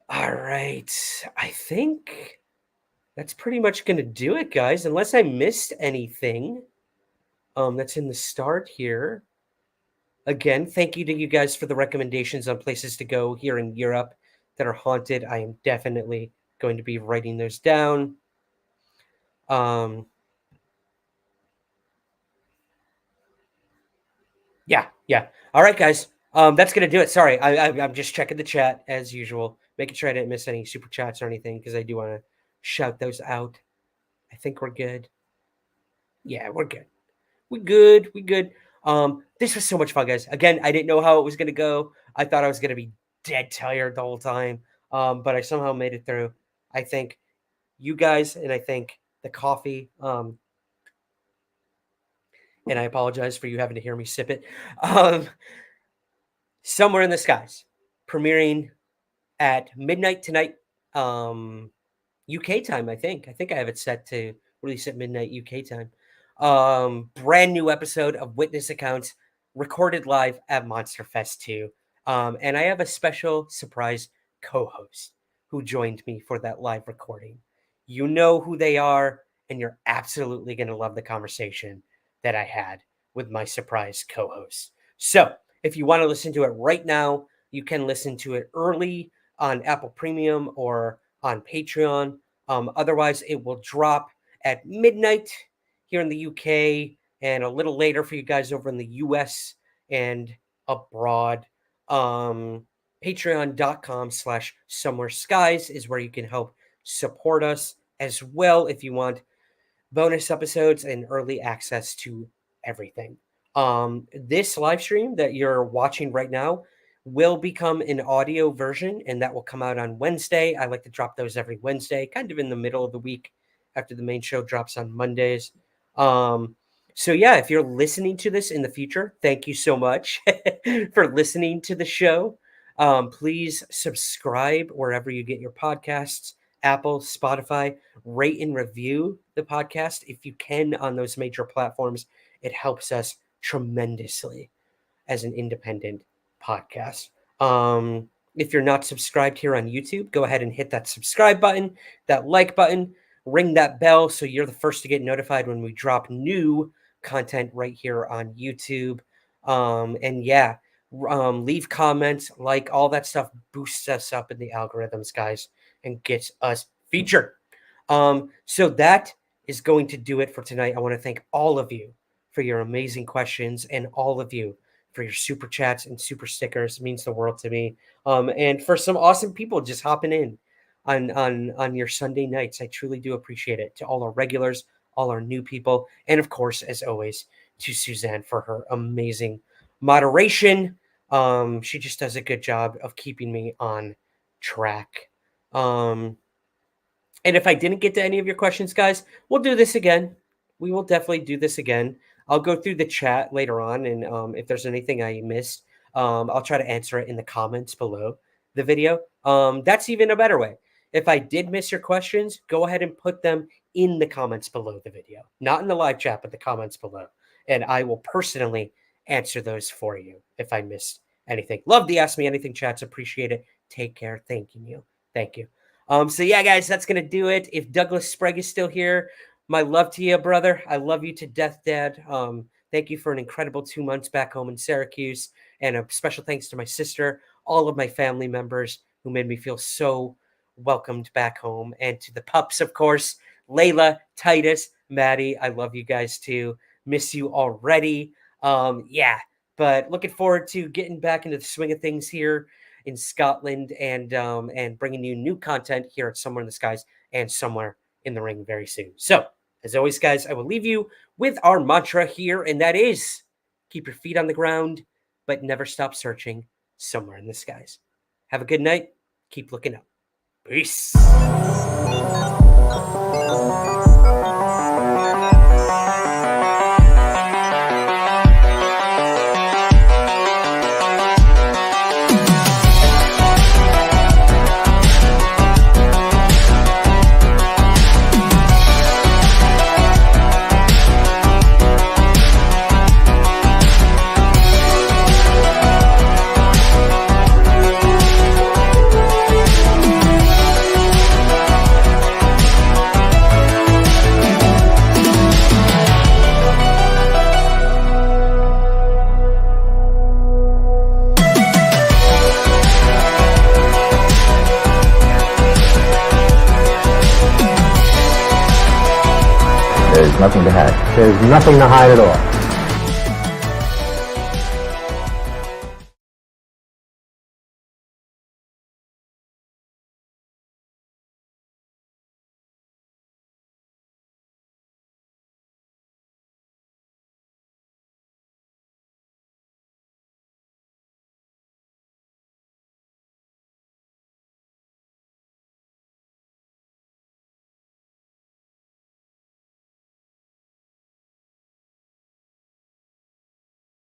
All right. I think that's pretty much going to do it, guys, unless I missed anything that's in the start here. Again, thank you to you guys for the recommendations on places to go here in Europe that are haunted. I am definitely going to be writing those down. Yeah. All right, guys. That's gonna do it. Sorry, I'm just checking the chat as usual, making sure I didn't miss any super chats or anything because I do want to shout those out. I think we're good. Yeah, we're good. We good. We good. This was so much fun, guys. Again, I didn't know how it was gonna go. I thought I was gonna be dead tired the whole time. But I somehow made it through. I think you guys and I think the coffee. And I apologize for you having to hear me sip it. Um, Somewhere in the Skies, premiering at midnight tonight, UK time. I think I have it set to release at midnight UK time. Brand new episode of Witness Accounts recorded live at Monsterfest 2. And I have a special surprise co-host who joined me for that live recording. You know who they are, and you're absolutely going to love the conversation that I had with my surprise co-host. So if you want to listen to it right now, you can listen to it early on Apple Premium or on Patreon. Otherwise, it will drop at midnight here in the UK and a little later for you guys over in the US and abroad. Patreon.com/somewhere skies is where you can help support us as well if you want bonus episodes and early access to everything. This live stream that you're watching right now will become an audio version, and that will come out on Wednesday. I like to drop those every Wednesday, kind of in the middle of the week after the main show drops on Mondays. So yeah, if you're listening to this in the future, thank you so much for listening to the show. Please subscribe wherever you get your podcasts, Apple, Spotify, rate and review the podcast if you can on those major platforms. It helps us tremendously as an independent podcast. If you're not subscribed here on YouTube, go ahead and hit that subscribe button, that like button, ring that bell so you're the first to get notified when we drop new content right here on YouTube. And yeah, leave comments, like all that stuff boosts us up in the algorithms, guys, and gets us featured. So that is going to do it for tonight. I want to thank all of you for your amazing questions and all of you for your super chats and super stickers. It means the world to me. And for some awesome people just hopping in on your Sunday nights. I truly do appreciate it. To all our regulars, all our new people, and of course, as always, to Suzanne for her amazing moderation. She just does a good job of keeping me on track. And if I didn't get to any of your questions, guys, we'll do this again. We will definitely do this again. I'll go through the chat later on, and if there's anything I missed, I'll try to answer it in the comments below the video. That's even a better way. If I did miss your questions, go ahead and put them in the comments below the video, not in the live chat, but the comments below, and I will personally answer those for you if I missed anything. Love the Ask Me Anything chats. Appreciate it. Take care. Thank you, Neil. Thank you. So yeah, guys, that's gonna do it. If Douglas Sprague is still here, my love to you, brother. I love you to death, Dad. Thank you for an incredible 2 months back home in Syracuse, and a special thanks to my sister, all of my family members who made me feel so welcomed back home, and to the pups, of course, Layla, Titus, Maddie. I love you guys too. Miss you already. Yeah, but looking forward to getting back into the swing of things here in Scotland, and bringing you new content here at Somewhere in the Skies and Somewhere in the Ring very soon. So, as always, guys, I will leave you with our mantra here, and that is keep your feet on the ground, but never stop searching somewhere in the skies. Have a good night. Keep looking up. Peace. There's nothing to hide. There's nothing to hide at all.